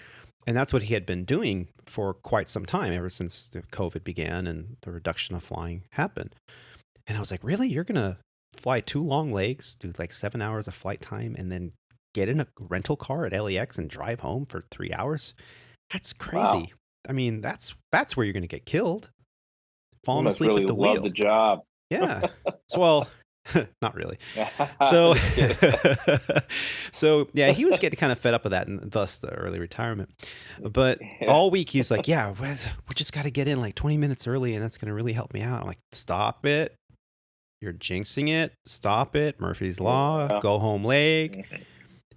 And that's what he had been doing for quite some time, ever since the COVID began and the reduction of flying happened. And I was like, really? You're going to fly 2 long legs, do like 7 hours of flight time, and then get in a rental car at LAX and drive home for 3 hours? That's crazy. Wow. I mean, that's where you're going to get killed. Falling asleep really at the love wheel. The job. Yeah. So, not really. So, yeah, he was getting kind of fed up with that, and thus the early retirement. But all week he was like, yeah, we just got to get in like 20 minutes early, and that's going to really help me out. I'm like, stop it. You're jinxing it. Stop it. Murphy's Law. Go home late.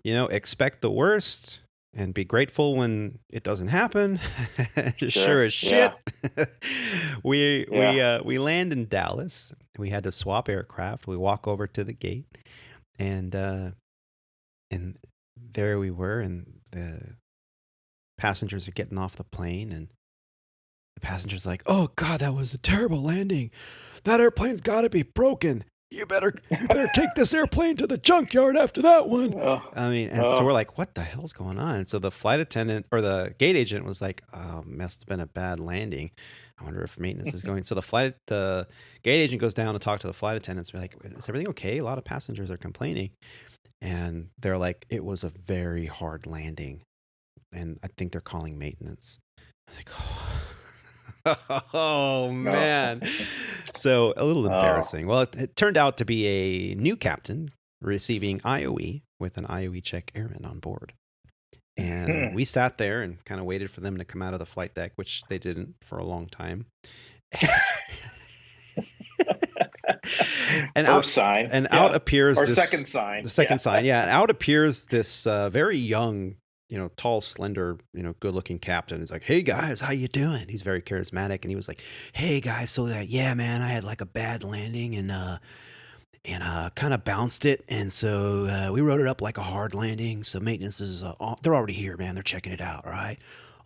Expect the worst and be grateful when it doesn't happen. Sure as shit. Yeah. We land in Dallas. We had to swap aircraft. We walk over to the gate, and there we were, and the passengers are getting off the plane, and the passenger's like, "Oh God, that was a terrible landing. That airplane's got to be broken. You better take this airplane to the junkyard after that one." So we're like, what the hell's going on? And so the flight attendant or the gate agent was like, "Oh, must have been a bad landing." I wonder if maintenance is going. So the gate agent goes down to talk to the flight attendants. We're like, is everything okay? A lot of passengers are complaining. And they're like, it was a very hard landing. And I think they're calling maintenance. I was like, oh man. So a little embarrassing. Well, it turned out to be a new captain receiving IOE with an IOE check airman on board. And we sat there and kind of waited for them to come out of the flight deck, which they didn't for a long time. And out appears or this, second sign. The second sign, yeah. And out appears this very young, tall, slender, good-looking captain. He's like, "Hey guys, how you doing?" He's very charismatic, and he was like, "Hey guys, so that man, I had like a bad landing and kind of bounced it, and so we wrote it up like a hard landing. So maintenance is they're already here, man. They're checking it out. All right,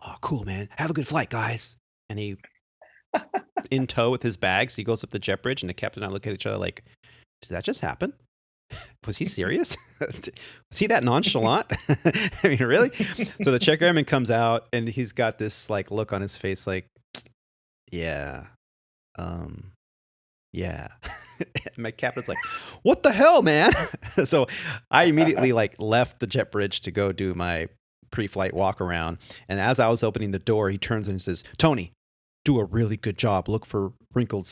oh cool, man. Have a good flight, guys." And he, in tow with his bags, he goes up the jet bridge, and the captain and I look at each other like, "Did that just happen? Was he serious? Was he that nonchalant?" I mean, really? So the check airman comes out, and he's got this like look on his face, like, yeah. My captain's like, "What the hell, man?" So I immediately left the jet bridge to go do my pre-flight walk around. And as I was opening the door, he turns and says, "Tony, do a really good job. Look for wrinkled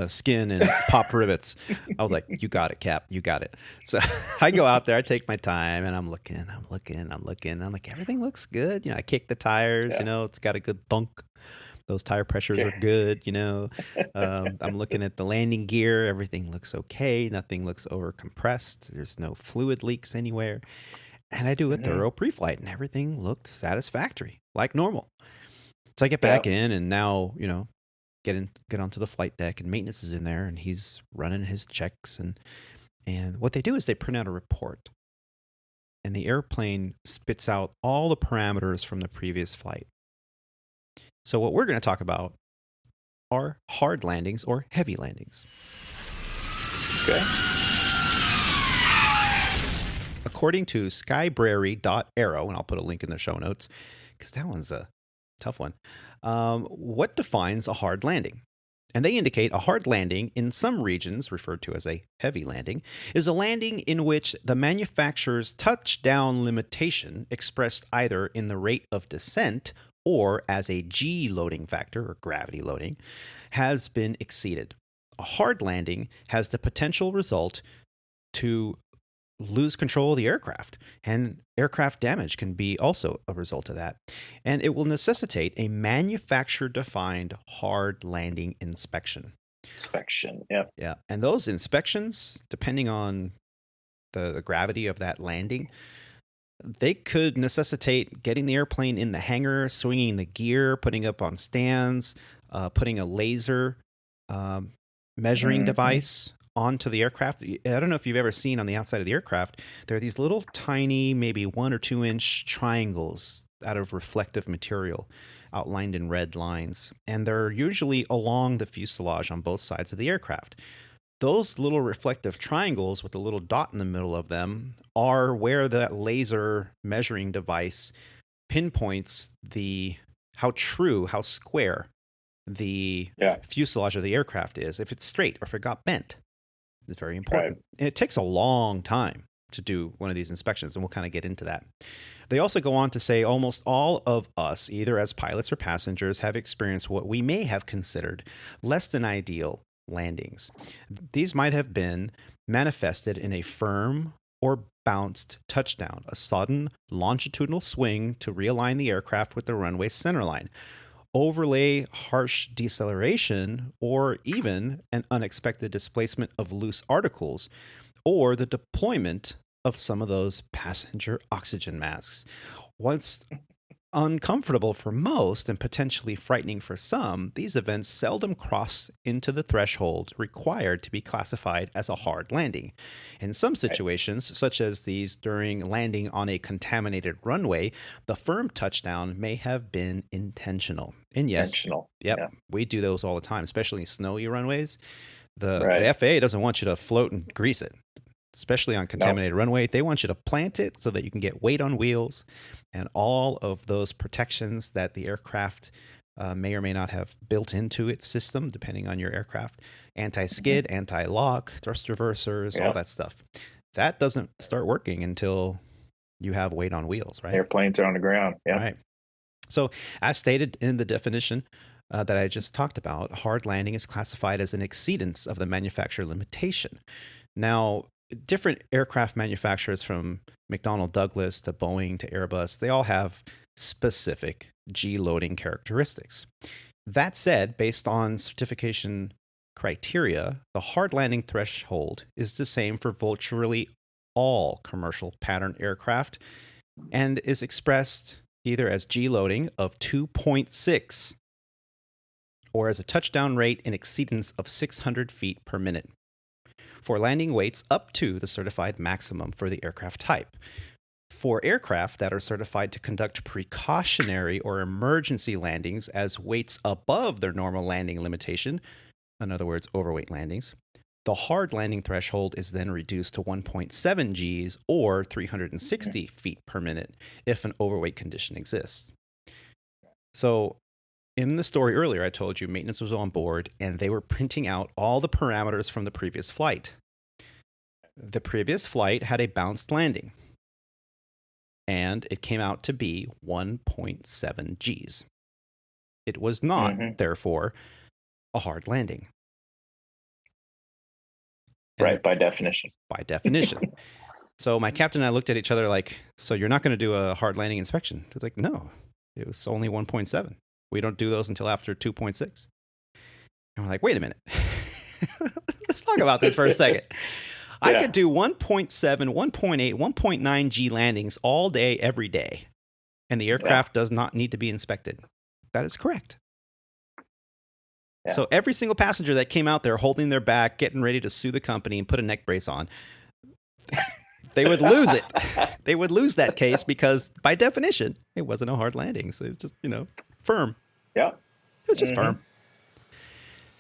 skin and popped rivets." I was like, "You got it, Cap. You got it." So I go out there, I take my time, and I'm looking. I'm like, everything looks good. I kick the tires, it's got a good thunk. Those tire pressures are good, I'm looking at the landing gear. Everything looks okay. Nothing looks over compressed. There's no fluid leaks anywhere. And I do a thorough pre-flight, and everything looked satisfactory, like normal. So I get back in, and now, get onto the flight deck, and maintenance is in there, and he's running his checks. And what they do is they print out a report. And the airplane spits out all the parameters from the previous flight. So what we're going to talk about are hard landings or heavy landings. Okay. According to skybrary.aero, and I'll put a link in the show notes because that one's a tough one, what defines a hard landing? And they indicate a hard landing in some regions, referred to as a heavy landing, is a landing in which the manufacturer's touchdown limitation, expressed either in the rate of descent or as a G loading factor, or gravity loading, has been exceeded. A hard landing has the potential result to lose control of the aircraft, and aircraft damage can be also a result of that. And it will necessitate a manufacturer-defined hard landing inspection. Yeah. And those inspections, depending on the gravity of that landing, they could necessitate getting the airplane in the hangar, swinging the gear, putting up on stands, putting a laser measuring device onto the aircraft. I don't know if you've ever seen on the outside of the aircraft, there are these little tiny, maybe 1 or 2 inch triangles out of reflective material outlined in red lines. And they're usually along the fuselage on both sides of the aircraft. Those little reflective triangles with a little dot in the middle of them are where that laser measuring device pinpoints how square the fuselage of the aircraft is, if it's straight or if it got bent. It's very important. Right. And it takes a long time to do one of these inspections, and we'll kind of get into that. They also go on to say almost all of us, either as pilots or passengers, have experienced what we may have considered less than ideal landings. These might have been manifested in a firm or bounced touchdown, a sudden longitudinal swing to realign the aircraft with the runway centerline, overlay harsh deceleration, or even an unexpected displacement of loose articles, or the deployment of some of those passenger oxygen masks. Once uncomfortable for most and potentially frightening for some, these events seldom cross into the threshold required to be classified as a hard landing. In some situations, such as these during landing on a contaminated runway, the firm touchdown may have been intentional. And yes, we do those all the time, especially snowy runways. The FAA doesn't want you to float and grease it, especially on contaminated runway. They want you to plant it so that you can get weight on wheels and all of those protections that the aircraft may or may not have built into its system, depending on your aircraft. Anti-skid, anti-lock, thrust reversers, all that stuff. That doesn't start working until you have weight on wheels, right? Airplanes are on the ground. Yeah. Right. So as stated in the definition that I just talked about, hard landing is classified as an exceedance of the manufacturer limitation. Now, different aircraft manufacturers from McDonnell Douglas to Boeing to Airbus, they all have specific G loading characteristics. That said, based on certification criteria, the hard landing threshold is the same for virtually all commercial pattern aircraft and is expressed either as G loading of 2.6 or as a touchdown rate in exceedance of 600 feet per minute for landing weights up to the certified maximum for the aircraft type. For aircraft that are certified to conduct precautionary or emergency landings as weights above their normal landing limitation, in other words, overweight landings, the hard landing threshold is then reduced to 1.7 Gs or 360 feet per minute if an overweight condition exists. So in the story earlier, I told you maintenance was on board and they were printing out all the parameters from the previous flight. The previous flight had a bounced landing, and it came out to be 1.7 Gs. It was not, therefore, a hard landing. Right, by definition. By definition. So my captain and I looked at each other like, so you're not going to do a hard landing inspection? It was like, no, it was only 1.7. We don't do those until after 2.6. And we're like, wait a minute. Let's talk about this for a second. I could do 1.7, 1.8, 1.9 G landings all day, every day, and the aircraft does not need to be inspected. That is correct. Yeah. So every single passenger that came out there holding their back, getting ready to sue the company and put a neck brace on, they would lose it. They would lose that case because, by definition, it wasn't a hard landing. So it's just, firm. Yeah. It was just firm.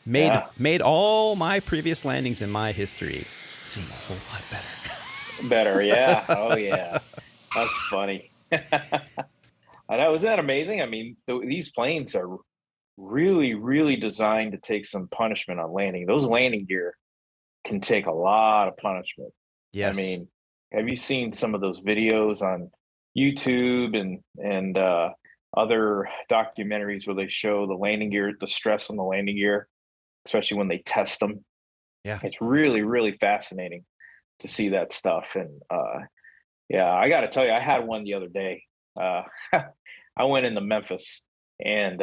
Made all my previous landings in my history seem a whole lot better. Better, yeah. Oh, yeah. That's funny. I know. Isn't that amazing? I mean, these planes are really, really designed to take some punishment on landing. Those landing gear can take a lot of punishment. Yes. I mean, have you seen some of those videos on YouTube and other documentaries where they show the landing gear, the stress on the landing gear, especially when they test them? Yeah. It's really, really fascinating to see that stuff. And I got to tell you, I had one the other day. I went into Memphis, and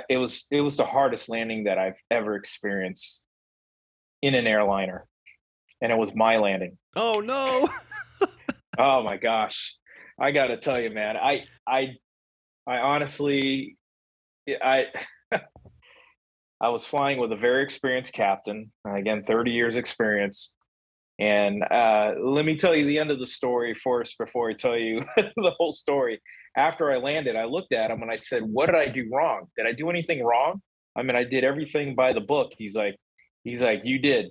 it was the hardest landing that I've ever experienced in an airliner, and it was my landing. Oh no! Oh my gosh! I got to tell you, man, I honestly, I was flying with a very experienced captain. Again, 30 years experience. And let me tell you the end of the story first before I tell you the whole story. After I landed, I looked at him and I said, "What did I do wrong? Did I do anything wrong?" I mean, I did everything by the book. He's like, "You did."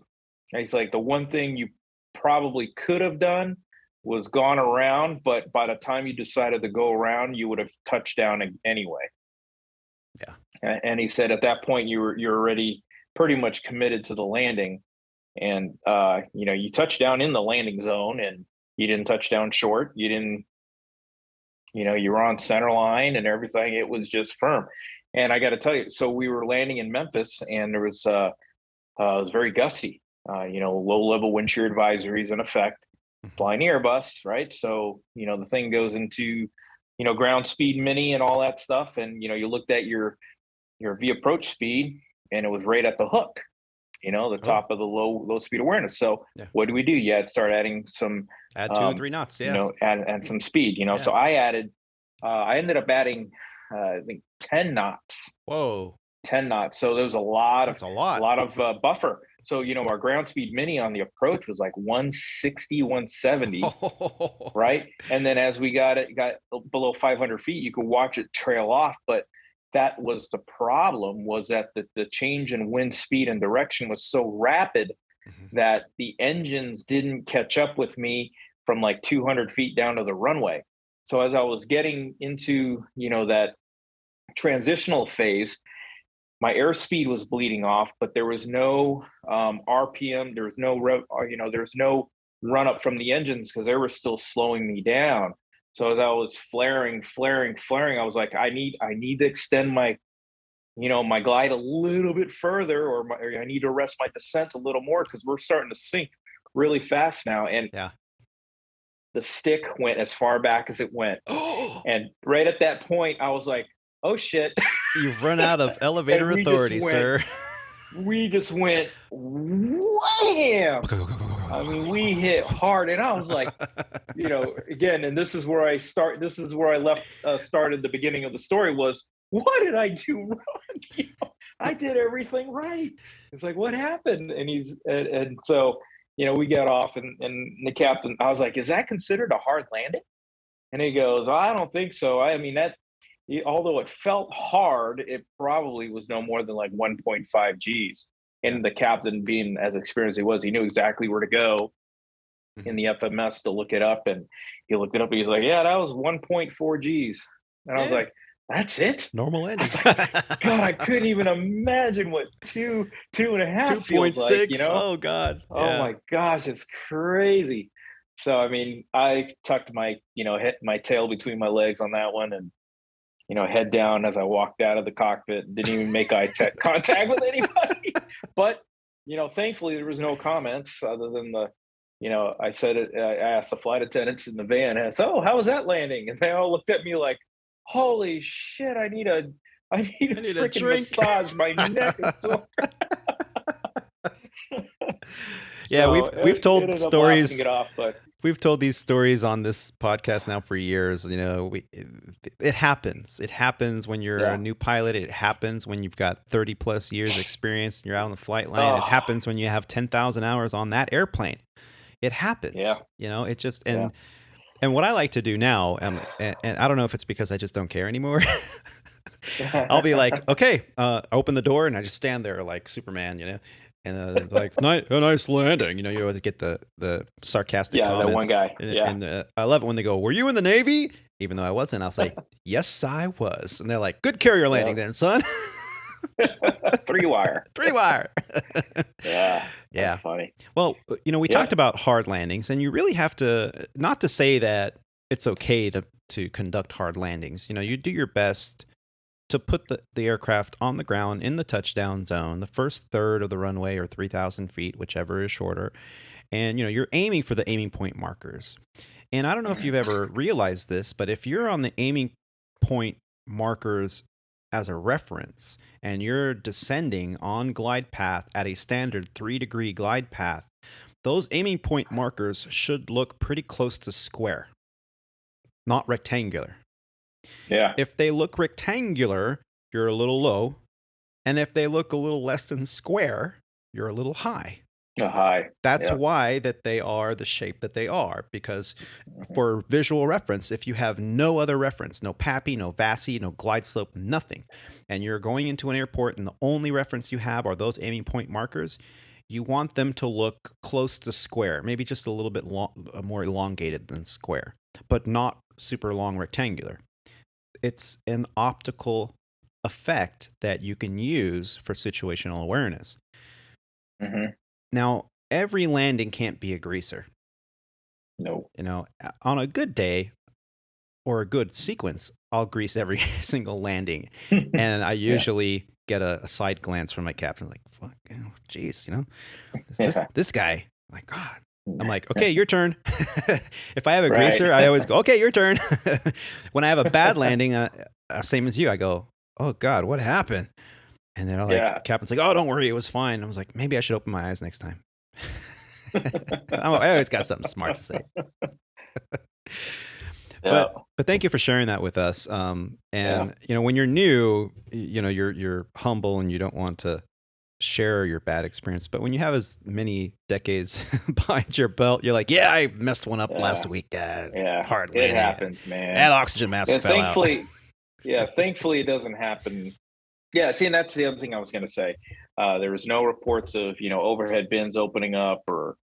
And he's like, "The one thing you probably could have done was gone around, but by the time you decided to go around, you would have touched down anyway." Yeah. And he said, at that point, you're already pretty much committed to the landing. And, you touched down in the landing zone, and you didn't touch down short. You didn't, you were on center line and everything. It was just firm. And I got to tell you, so we were landing in Memphis, and there was, it was very gusty, low level wind shear advisories in effect, flying Airbus, right? So, the thing goes into, ground speed mini and all that stuff. And, you looked at your V approach speed, and it was right at the hook, the top of the low speed awareness. So what do? You had to start adding some, add 2 or 3 knots. Yeah. Add some speed, So I ended up adding, I think 10 knots. Whoa. 10 knots. So there was a lot That's a lot of buffer. So, our ground speed mini on the approach was like 160, 170, right? And then as we got below 500 feet, you could watch it trail off. But that was the problem, was that the change in wind speed and direction was so rapid that the engines didn't catch up with me from like 200 feet down to the runway. So as I was getting into, that transitional phase, my airspeed was bleeding off, but there was no RPM. There was no there's no run up from the engines because they were still slowing me down. So as I was flaring, I was like, I need to extend my my glide a little bit further, or I need to arrest my descent a little more because we're starting to sink really fast now. And the stick went as far back as it went. And right at that point, I was like, oh shit. You've run out of elevator authority, sir. We just went wham. I mean, we hit hard, and I was like, again, and this is where I started the beginning of the story was, what did I do wrong? I did everything right. It's like, what happened? And so, we got off, and the captain, I was like, is that considered a hard landing? And he goes, oh, I don't think so. I mean, although it felt hard, it probably was no more than like 1.5 Gs. And the captain, being as experienced as he was, he knew exactly where to go in the FMS to look it up. And he looked it up, and he was like, yeah, that was 1.4 Gs. And I was like, that's it? Normal landing. Like, God, I couldn't even imagine what 2.5 feels like, 2.6. Oh, God. Yeah. Oh, my gosh, it's crazy. So, I mean, I tucked my, hit my tail between my legs on that one, and head down as I walked out of the cockpit. Didn't even make eye contact with anybody. But, thankfully there was no comments other than I said it. I asked the flight attendants in the van, so how was that landing? And they all looked at me like, holy shit, I need a freaking massage. My neck is sore. Yeah, so we've told stories. It off, but we've told these stories on this podcast now for years. It happens. It happens when you're a new pilot. It happens when you've got 30 plus years experience and you're out on the flight line. It happens when you have 10,000 hours on that airplane. It happens. Yeah. It just and what I like to do now, and I don't know if it's because I just don't care anymore. I'll be like, okay, open the door, and I just stand there like Superman, and like, nice landing. You always get the sarcastic comments. That one guy. And I love it when they go, were you in the Navy? Even though I wasn't, I'll say, yes, I was. And they're like, good carrier landing then, son. 3-wire. 3-wire. Yeah. That's funny. Well, we talked about hard landings, and you really have to, not to say that it's okay to conduct hard landings. You do your best to put the aircraft on the ground in the touchdown zone, the first third of the runway, or 3,000 feet, whichever is shorter. And, you're aiming for the aiming point markers. And I don't know if you've ever realized this, but if you're on the aiming point markers as a reference, and you're descending on glide path at a standard 3-degree glide path, those aiming point markers should look pretty close to square, not rectangular. Yeah. If they look rectangular, you're a little low. And if they look a little less than square, you're a little high. High. That's why that they are the shape that they are, because for visual reference, if you have no other reference, no PAPI, no VASI, no glide slope, nothing, and you're going into an airport and the only reference you have are those aiming point markers, you want them to look close to square, maybe just a little bit more elongated than square, but not super long rectangular. It's an optical effect that you can use for situational awareness. Mm-hmm. Now, every landing can't be a greaser. No. On a good day or a good sequence, I'll grease every single landing. And I usually get a side glance from my captain, like, fuck, geez, this guy, like, God. I'm like, okay, your turn. If I have a greaser, I always go, okay, your turn. When I have a bad landing, same as you, I go, oh, God, what happened? And then captain's like, oh, don't worry, it was fine. I was like, maybe I should open my eyes next time. I always got something smart to say. But thank you for sharing that with us. And when you're new, you're humble and you don't want to share your bad experience. But when you have as many decades behind your belt, you're like, I messed one up last week. Hard landing. It happens, man. That oxygen mask fell thankfully, out. Thankfully it doesn't happen. Yeah, see, and that's the other thing I was going to say. There was no reports of, overhead bins opening up, or,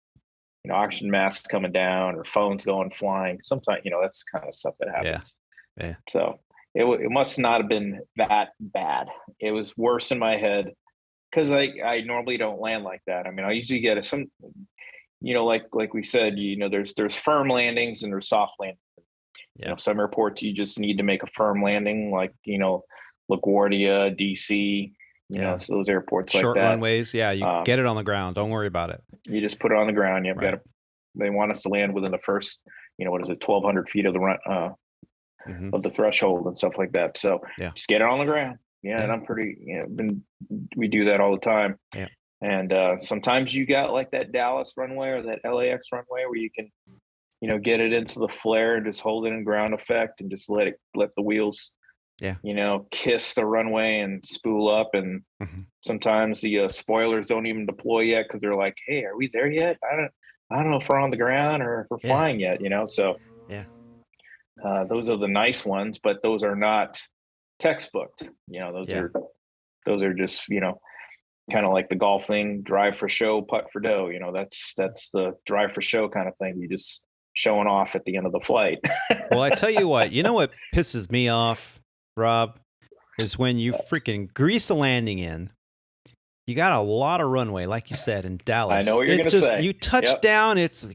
oxygen masks coming down, or phones going flying. Sometimes, that's the kind of stuff that happens. Yeah. So it must not have been that bad. It was worse in my head because I normally don't land like that. I mean, I usually get some, like we said, there's firm landings and there's soft landings. Yeah. Some airports you just need to make a firm landing, like LaGuardia, DC. So those airports short like that. runways. Yeah, you get it on the ground. Don't worry about it. You just put it on the ground. You've Right. got to. They want us to land within the first, 1,200 feet of the run of the threshold and stuff like that. So just get it on the ground. Yeah, and I'm pretty. We do that all the time. Yeah. And sometimes you got like that Dallas runway or that LAX runway where you can, get it into the flare and just hold it in ground effect and just let the wheels, kiss the runway and spool up. And sometimes the spoilers don't even deploy yet because they're like, "Hey, are we there yet? I don't know if we're on the ground or if we're flying yet." So those are the nice ones, but those are not textbooked. Those are just kind of like the golf thing, drive for show, putt for dough. That's the drive for show kind of thing. You just showing off at the end of the flight. Well, I tell you what pisses me off, Rob, is when you freaking grease the landing in. You got a lot of runway, like you said, in Dallas. I know what you're going to say. You touch down, it's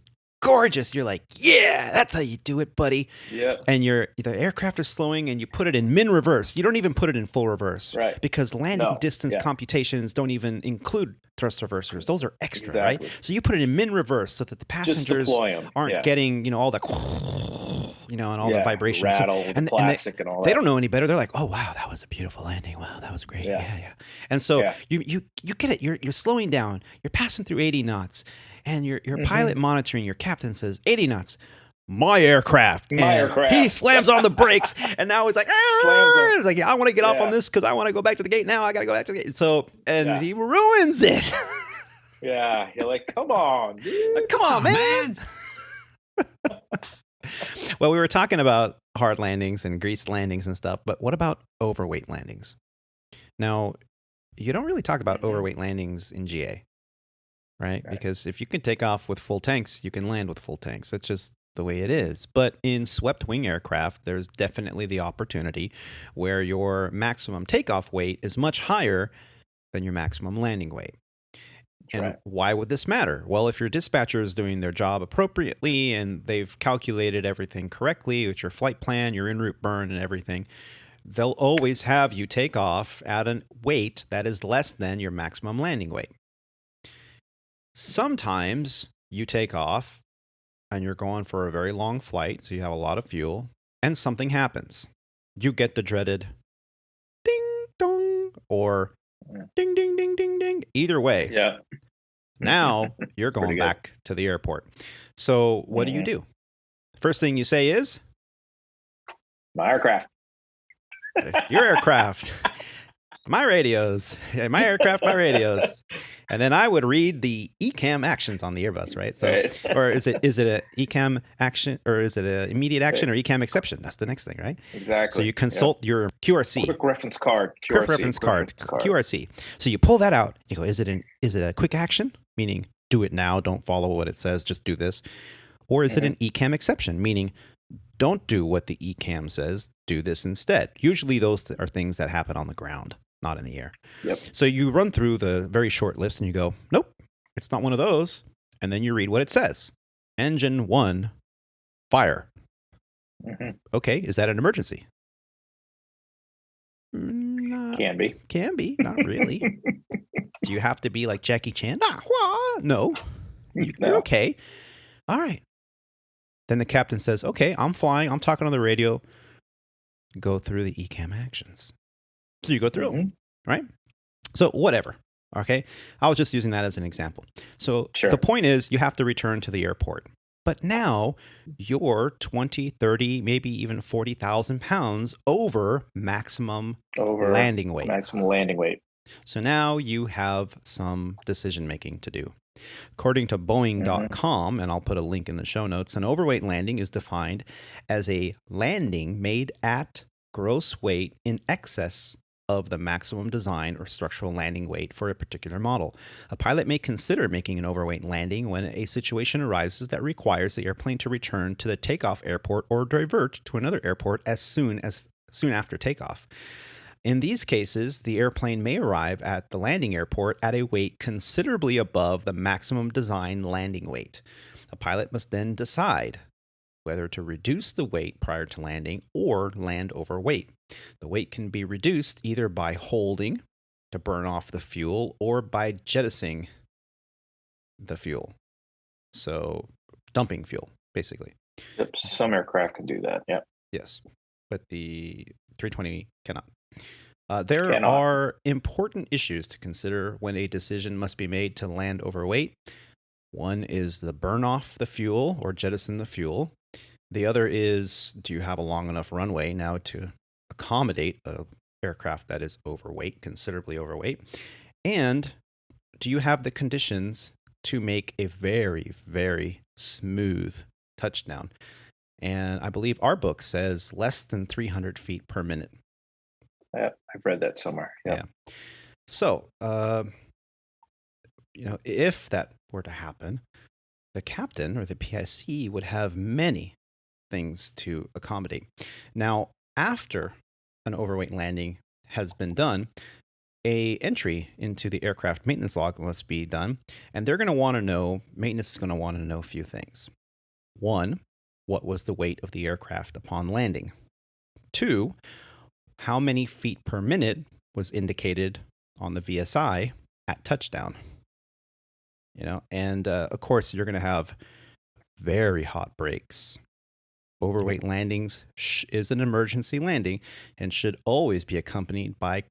gorgeous. You're like, yeah, that's how you do it, buddy. Yeah. And the aircraft is slowing and you put it in min reverse. You don't even put it in full reverse. Right. Because landing distance computations don't even include thrust reversers. Those are extra, right? So you put it in min reverse so that the passengers aren't getting, all the, and all the vibrations. Rattle, and plastic and all that. They don't know any better. They're like, oh, wow, that was a beautiful landing. Wow, that was great. Yeah. And so you get it. You're slowing down. You're passing through 80 knots. And your pilot monitoring, your captain says, 80 knots, my aircraft. He slams on the brakes, and now he's like, he's like, I want to get off on this because I want to go back to the gate now. I got to go back to the gate. So, and he ruins it. Yeah, you're like, come on, dude. Like, come on, man. Well, we were talking about hard landings and greased landings and stuff, but what about overweight landings? Now, you don't really talk about overweight landings in GA. Right? Because if you can take off with full tanks, you can land with full tanks. That's just the way it is. But in swept wing aircraft, there's definitely the opportunity where your maximum takeoff weight is much higher than your maximum landing weight. And why would this matter? Well, if your dispatcher is doing their job appropriately and they've calculated everything correctly with your flight plan, your en route burn and everything, they'll always have you take off at a weight that is less than your maximum landing weight. Sometimes you take off and you're going for a very long flight, so you have a lot of fuel, and something happens. You get the dreaded ding dong or ding ding ding ding ding. Either way, now you're going back to the airport. So what do you do? First thing you say is, my aircraft. Your aircraft. My radios. My aircraft, my radios. And then I would read the ECAM actions on the Airbus, right? So, or is it a ECAM action, or is it an immediate action or ECAM exception? That's the next thing, right? Exactly. So you consult your QRC. Quick reference card. Quick reference card. QRC. So you pull that out. You go, is it a quick action? Meaning, do it now. Don't follow what it says. Just do this. Or is it an ECAM exception? Meaning, don't do what the ECAM says. Do this instead. Usually those are things that happen on the ground, not in the air. Yep. So you run through the very short list and you go, nope, it's not one of those. And then you read what it says. Engine 1, fire. Okay, is that an emergency? Can be. Can be, not really. Do you have to be like Jackie Chan? No. You're okay. All right. Then the captain says, okay, I'm flying. I'm talking on the radio. Go through the ECAM actions. So you go through them, right? So whatever, okay? I was just using that as an example. So the point is you have to return to the airport. But now you're 20, 30, maybe even 40,000 pounds over maximum landing weight. Maximum landing weight. So now you have some decision making to do. According to Boeing.com, and I'll put a link in the show notes, an overweight landing is defined as a landing made at gross weight in excess of the maximum design or structural landing weight for a particular model. A pilot may consider making an overweight landing when a situation arises that requires the airplane to return to the takeoff airport or divert to another airport as soon as soon after takeoff. In these cases, the airplane may arrive at the landing airport at a weight considerably above the maximum design landing weight. A pilot must then decide whether to reduce the weight prior to landing or land overweight. The weight can be reduced either by holding to burn off the fuel or by jettisoning the fuel. So dumping fuel, basically. Yep, some aircraft can do that. Yep. Yes, but the 320 cannot. There are important issues to consider when a decision must be made to land overweight. One is the burn off the fuel or jettison the fuel. The other is, do you have a long enough runway now to accommodate an aircraft that is overweight, considerably overweight? And do you have the conditions to make a very, very smooth touchdown? And I believe our book says less than 300 feet per minute. Yeah, I've read that somewhere. Yeah. So, if that were to happen, the captain or the PIC would have many things to accommodate. Now, after an overweight landing has been done, a entry into the aircraft maintenance log must be done, and they're going to want to know, maintenance is going to want to know a few things. One, what was the weight of the aircraft upon landing? Two, how many feet per minute was indicated on the VSI at touchdown? And of course, you're going to have very hot brakes. Overweight landings is an emergency landing and should always be accompanied by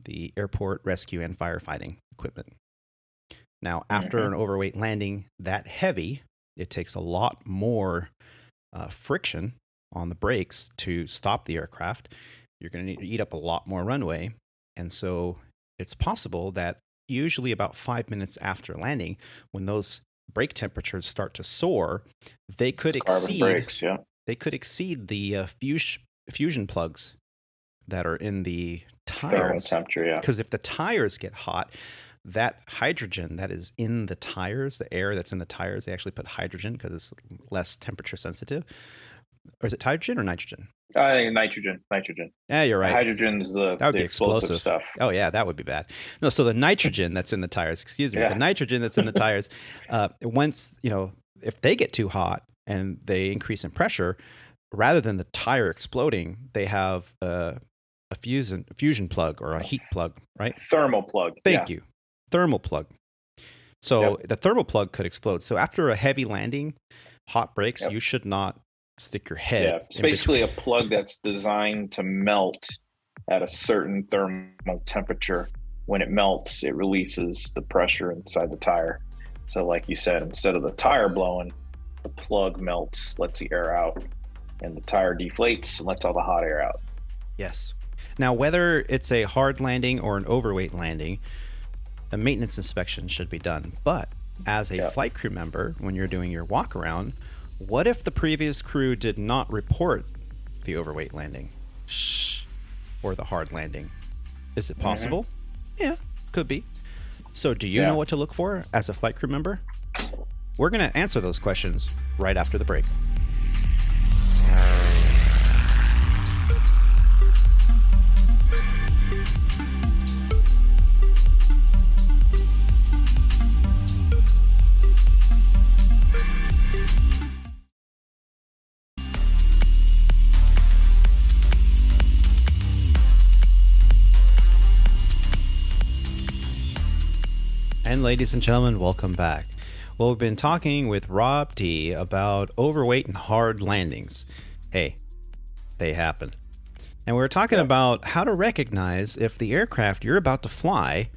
the airport rescue and firefighting equipment. Now, after an overweight landing that heavy, it takes a lot more friction on the brakes to stop the aircraft. You're going to need to eat up a lot more runway. And so it's possible that usually about 5 minutes after landing, when those brake temperatures start to soar, they could exceed brakes, they could exceed the fusion plugs that are in the tires. Temperature, because if the tires get hot, that hydrogen that is in the tires, the air that's in the tires, they actually put hydrogen because it's less temperature sensitive. Or is it hydrogen or nitrogen? I think nitrogen. Yeah, you're right. Hydrogen's the explosive stuff. Oh, yeah, that would be bad. No, so the nitrogen that's in the tires, the nitrogen that's in the tires, once, if they get too hot and they increase in pressure, rather than the tire exploding, they have a fusion plug or a heat plug, right? Thermal plug. Thank you. Thermal plug. So the thermal plug could explode. So after a heavy landing, hot brakes, you should not stick your head. Yeah, it's basically a plug that's designed to melt at a certain thermal temperature. When it melts, it releases the pressure inside the tire. So like you said, instead of the tire blowing, the plug melts, lets the air out, and the tire deflates and lets all the hot air out. Yes. Now, whether it's a hard landing or an overweight landing, a maintenance inspection should be done. But as a flight crew member, when you're doing your walk around, what if the previous crew did not report the overweight landing or the hard landing? Is it possible? Yeah, could be. So do you know what to look for as a flight crew member? We're going to answer those questions right after the break. And ladies and gentlemen, welcome back. Well, we've been talking with Rob D about overweight and hard landings. Hey, they happen. And we're talking about how to recognize if the aircraft you're about to fly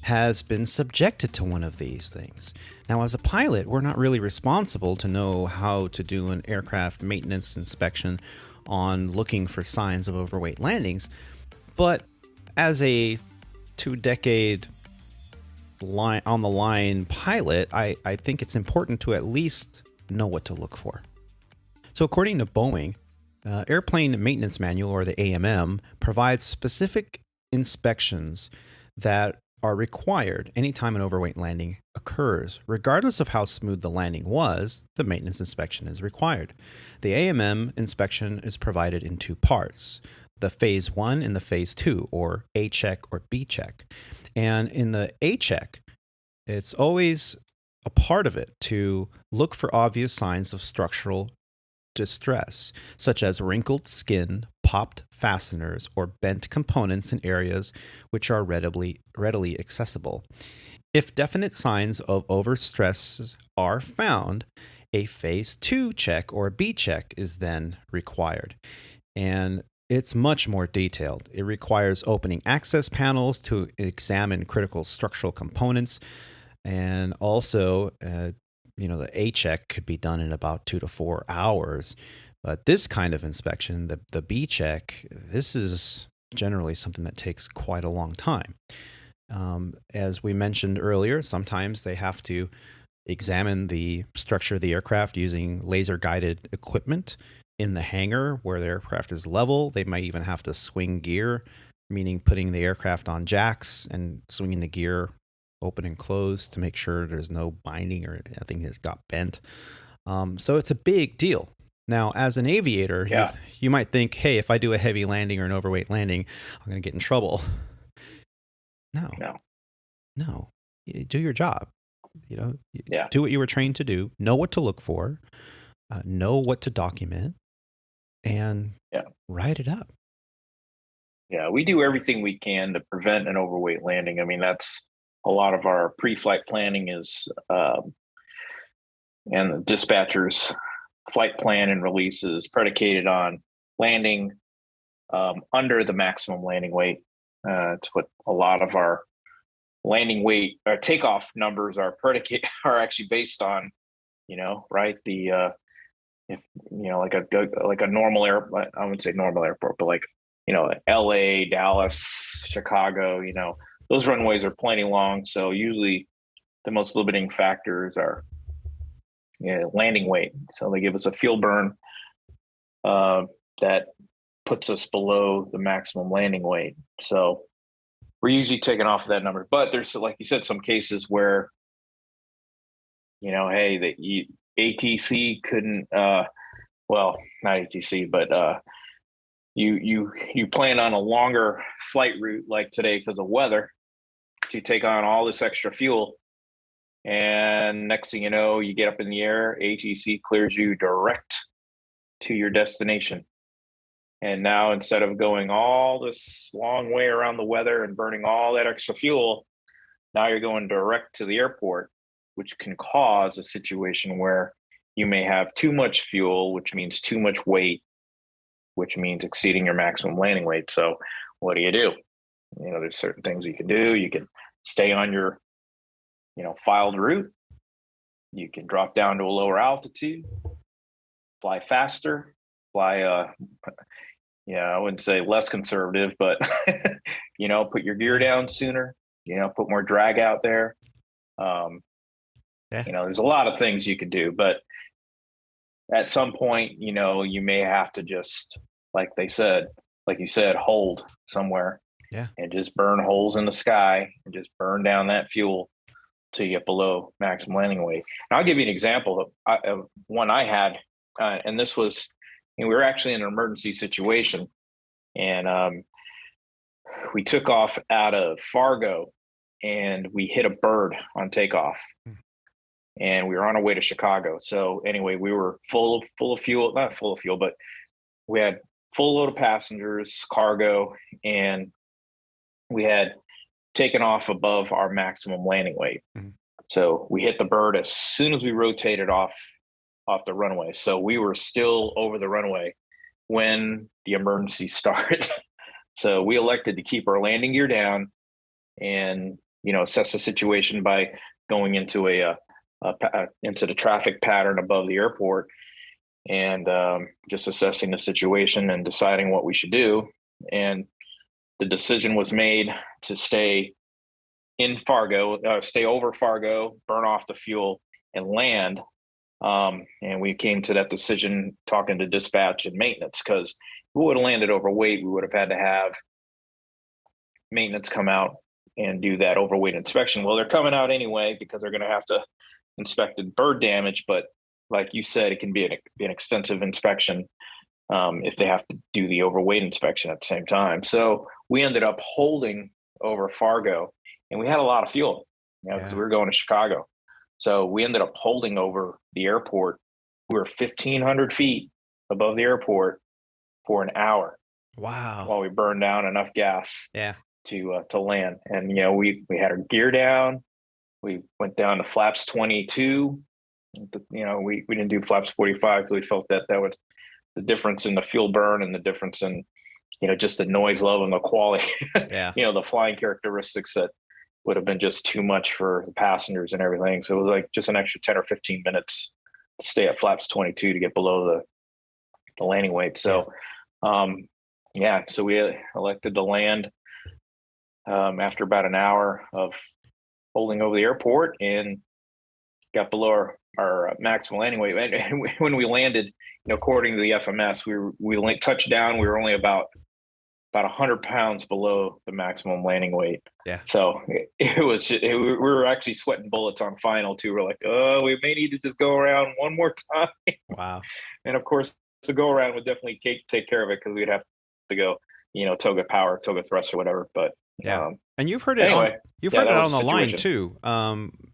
has been subjected to one of these things. Now, as a pilot, we're not really responsible to know how to do an aircraft maintenance inspection on looking for signs of overweight landings. But as a 2-decade on the line pilot, I think it's important to at least know what to look for. So according to Boeing, Airplane Maintenance Manual, or the AMM, provides specific inspections that are required anytime an overweight landing occurs. Regardless of how smooth the landing was, the maintenance inspection is required. The AMM inspection is provided in 2 parts. the phase 1 and the phase 2, or A check or B check. And in the A check, it's always a part of it to look for obvious signs of structural distress, such as wrinkled skin, popped fasteners, or bent components in areas which are readily accessible. If definite signs of overstress are found, a phase 2 check or B check is then required. And it's much more detailed. It requires opening access panels to examine critical structural components, and also the A check could be done in about 2 to 4 hours. But this kind of inspection, the B check, this is generally something that takes quite a long time. As we mentioned earlier, sometimes they have to examine the structure of the aircraft using laser-guided equipment in the hangar where the aircraft is level. They might even have to swing gear, meaning putting the aircraft on jacks and swinging the gear open and close to make sure there's no binding or anything that's got bent. So it's a big deal. Now, as an aviator, you might think, hey, if I do a heavy landing or an overweight landing, I'm going to get in trouble. No. You do your job. Do what you were trained to do. Know what to look for. Know what to document, and write it up. Yeah, we do everything we can to prevent an overweight landing. I mean, that's a lot of our pre-flight planning is, and the dispatcher's flight plan and release is predicated on landing under the maximum landing weight. It's what a lot of our landing weight, our takeoff numbers are actually based on. Right? Like a normal airport. I wouldn't say normal airport, but like LA, Dallas, Chicago. Those runways are plenty long, so usually the most limiting factors are landing weight. So they give us a fuel burn that puts us below the maximum landing weight. So we're usually taking off that number. But there's, like you said, some cases where, hey, the ATC couldn't, well, not ATC, but you plan on a longer flight route like today because of weather, to take on all this extra fuel, and next thing you know, you get up in the air, ATC clears you direct to your destination. And now, instead of going all this long way around the weather and burning all that extra fuel, now you're going direct to the airport, which can cause a situation where you may have too much fuel, which means too much weight, which means exceeding your maximum landing weight. So what do? There's certain things you can do. You can stay on your, filed route. You can drop down to a lower altitude, fly faster, fly, I wouldn't say less conservative, but, put your gear down sooner, put more drag out there. There's a lot of things you can do, but at some point, you may have to just, like you said, hold somewhere and just burn holes in the sky and just burn down that fuel till you get below maximum landing weight. And I'll give you an example of one I had, and this was, we were actually in an emergency situation, and we took off out of Fargo, and we hit a bird on takeoff. And we were on our way to Chicago. So anyway, we were full of fuel, not full of fuel, but we had full load of passengers, cargo, and we had taken off above our maximum landing weight. So we hit the bird as soon as we rotated off the runway. So we were still over the runway when the emergency started. So we elected to keep our landing gear down and, assess the situation by going into into the traffic pattern above the airport, and just assessing the situation and deciding what we should do. And the decision was made to stay in Fargo, stay over Fargo, burn off the fuel, and land. And we came to that decision talking to dispatch and maintenance, because if we would have landed overweight, we would have had to have maintenance come out and do that overweight inspection. Well, they're coming out anyway because they're going to have to inspect bird damage. But like you said, it can be an extensive inspection. if they have to do the overweight inspection at the same time. So we ended up holding over Fargo, and we had a lot of fuel, because we were going to Chicago. So we ended up holding over the airport. We were 1,500 feet above the airport for an hour. Wow. While we burned down enough gas to land. And, we had our gear down. We went down to flaps 22. We didn't do flaps 45 because we felt that was the difference in the fuel burn and the difference in, just the noise level and the quality, the flying characteristics that would have been just too much for the passengers and everything. So it was like just an extra 10 or 15 minutes to stay at flaps 22 to get below the landing weight. So, so we elected to land after about an hour of holding over the airport and got below our maximum landing weight. And when we landed, according to the FMS, we touched down. We were only about 100 pounds below the maximum landing weight. Yeah. So we were actually sweating bullets on final too. We're like, oh, we may need to just go around one more time. Wow. And of course, the go around would definitely take care of it because we'd have to go, toga power, toga thrust or whatever. But and you've heard it. Anyway, you've heard it on the line too.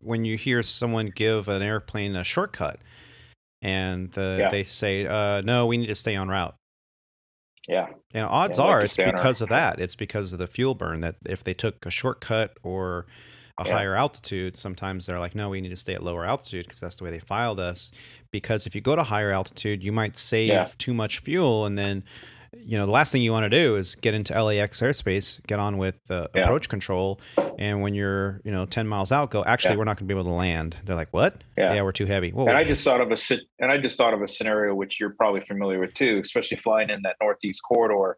When you hear someone give an airplane a shortcut, and they say, "No, we need to stay on route." Yeah. Odds are it's because of that. It's because of the fuel burn. That if they took a shortcut or a higher altitude, sometimes they're like, "No, we need to stay at lower altitude because that's the way they filed us." Because if you go to higher altitude, you might save too much fuel, and then the last thing you want to do is get into LAX airspace, get on with approach control, and when you're 10 miles out, go, actually we're not going to be able to land. They're like, what? Yeah, we're too heavy. Whoa, and I just thought of a scenario which you're probably familiar with too, especially flying in that Northeast corridor.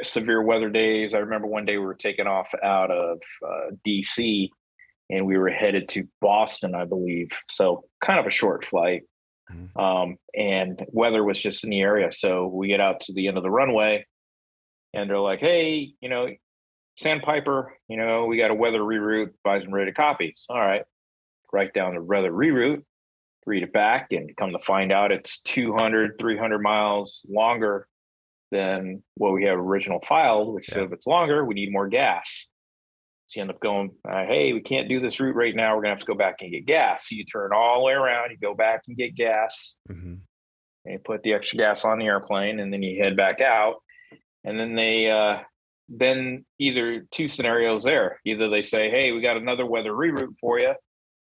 Severe weather days. I remember one day we were taking off out of DC, and we were headed to Boston, I believe. So kind of a short flight. And weather was just in the area. So we get out to the end of the runway and they're like, hey, SandPiper, we got a weather reroute, advise and ready to copy. So, all right, write down the weather reroute, read it back, and come to find out it's 200, 300 miles longer than what we have original filed, which if it's longer, we need more gas. So you end up going, hey, we can't do this route right now. We're going to have to go back and get gas. So you turn all the way around, you go back and get gas, and you put the extra gas on the airplane, and then you head back out. And then then either two scenarios there. Either they say, hey, we got another weather reroute for you.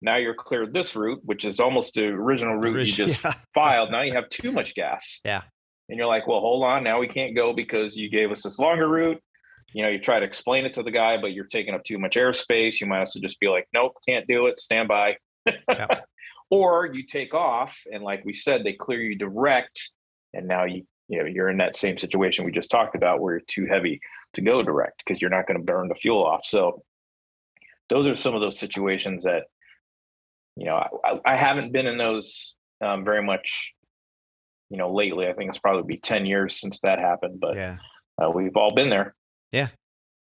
Now you're cleared this route, which is almost the original route you just filed. Now you have too much gas. Yeah. And you're like, well, hold on. Now we can't go because you gave us this longer route. You try to explain it to the guy, but you're taking up too much airspace. You might also just be like, nope, can't do it. Stand by. Or you take off, and like we said, they clear you direct, and now you're in that same situation we just talked about, where you're too heavy to go direct because you're not going to burn the fuel off. So those are some of those situations that I haven't been in those very much. Lately. I think it's probably 10 years since that happened, but we've all been there. Yeah,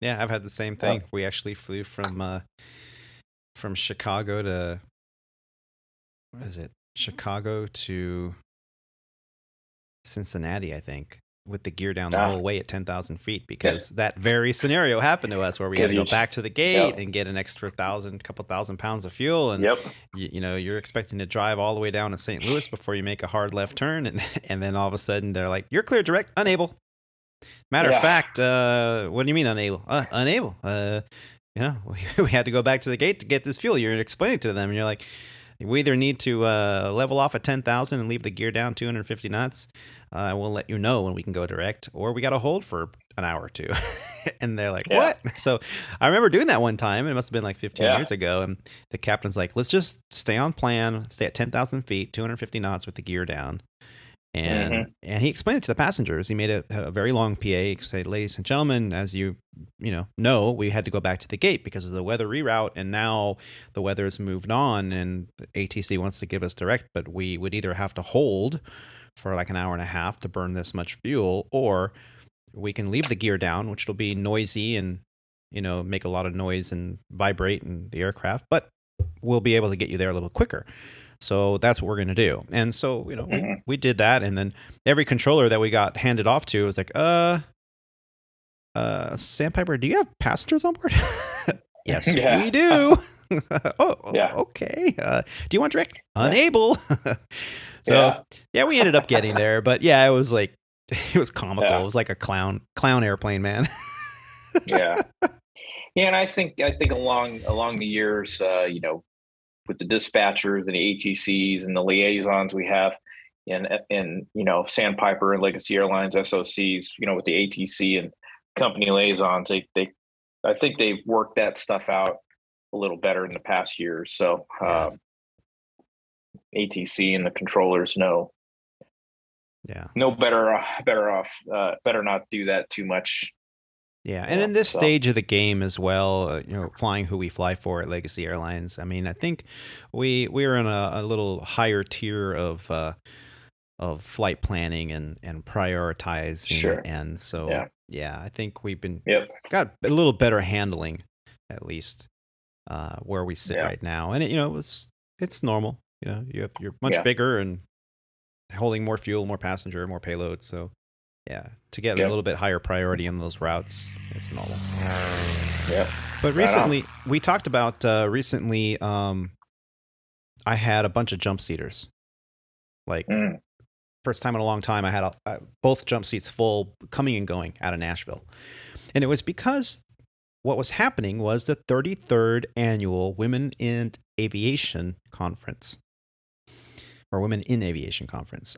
I've had the same thing. We actually flew from Chicago to, Chicago to Cincinnati, I think, with the gear down the whole way at 10,000 feet, because that very scenario happened to us where we had to go back to the gate and get an extra couple thousand pounds of fuel. And, you're expecting to drive all the way down to St. Louis before you make a hard left turn. And then all of a sudden they're like, you're clear direct, unable. Matter of fact, what do you mean unable? Unable. We had to go back to the gate to get this fuel. You're explaining to them, and you're like, we either need to level off at 10,000 and leave the gear down 250 knots. We'll let you know when we can go direct, or we got to hold for an hour or two. And they're like, what? So I remember doing that one time. It must have been like 15 years ago. And the captain's like, let's just stay on plan, stay at 10,000 feet, 250 knots with the gear down. And he explained it to the passengers. He made a very long PA. He said, ladies and gentlemen, as you know, we had to go back to the gate because of the weather reroute, and now the weather has moved on, and the ATC wants to give us direct, but we would either have to hold for like an hour and a half to burn this much fuel, or we can leave the gear down, which will be noisy and make a lot of noise and vibrate in the aircraft, but we'll be able to get you there a little quicker. So that's what we're going to do. And so, we did that. And then every controller that we got handed off to was like, SandPiper, do you have passengers on board? Yes, we do. Okay. Do you want direct? Unable. So we ended up getting there, but it was like, it was comical. It was like a clown airplane, man. Yeah, and I think along the years, with the dispatchers and the ATCs and the liaisons we have in SandPiper and Legacy Airlines SOCs, with the ATC and company liaisons, I think they've worked that stuff out a little better in the past years. So ATC and the controllers know better off, better not do that too much. Yeah, and in this stage of the game as well, flying who we fly for at Legacy Airlines. I mean, I think we're in a little higher tier of flight planning and prioritizing. Sure. And so, I think we've got a little better handling, at least where we sit right now. And it's normal. You're much bigger and holding more fuel, more passenger, more payload. So. Yeah, to get a little bit higher priority on those routes, it's normal. Yeah. But recently, we talked about I had a bunch of jump seaters. Like, first time in a long time, I had both jump seats full coming and going out of Nashville. And it was because what was happening was the 33rd Annual Women in Aviation Conference. Or Women in Aviation Conference.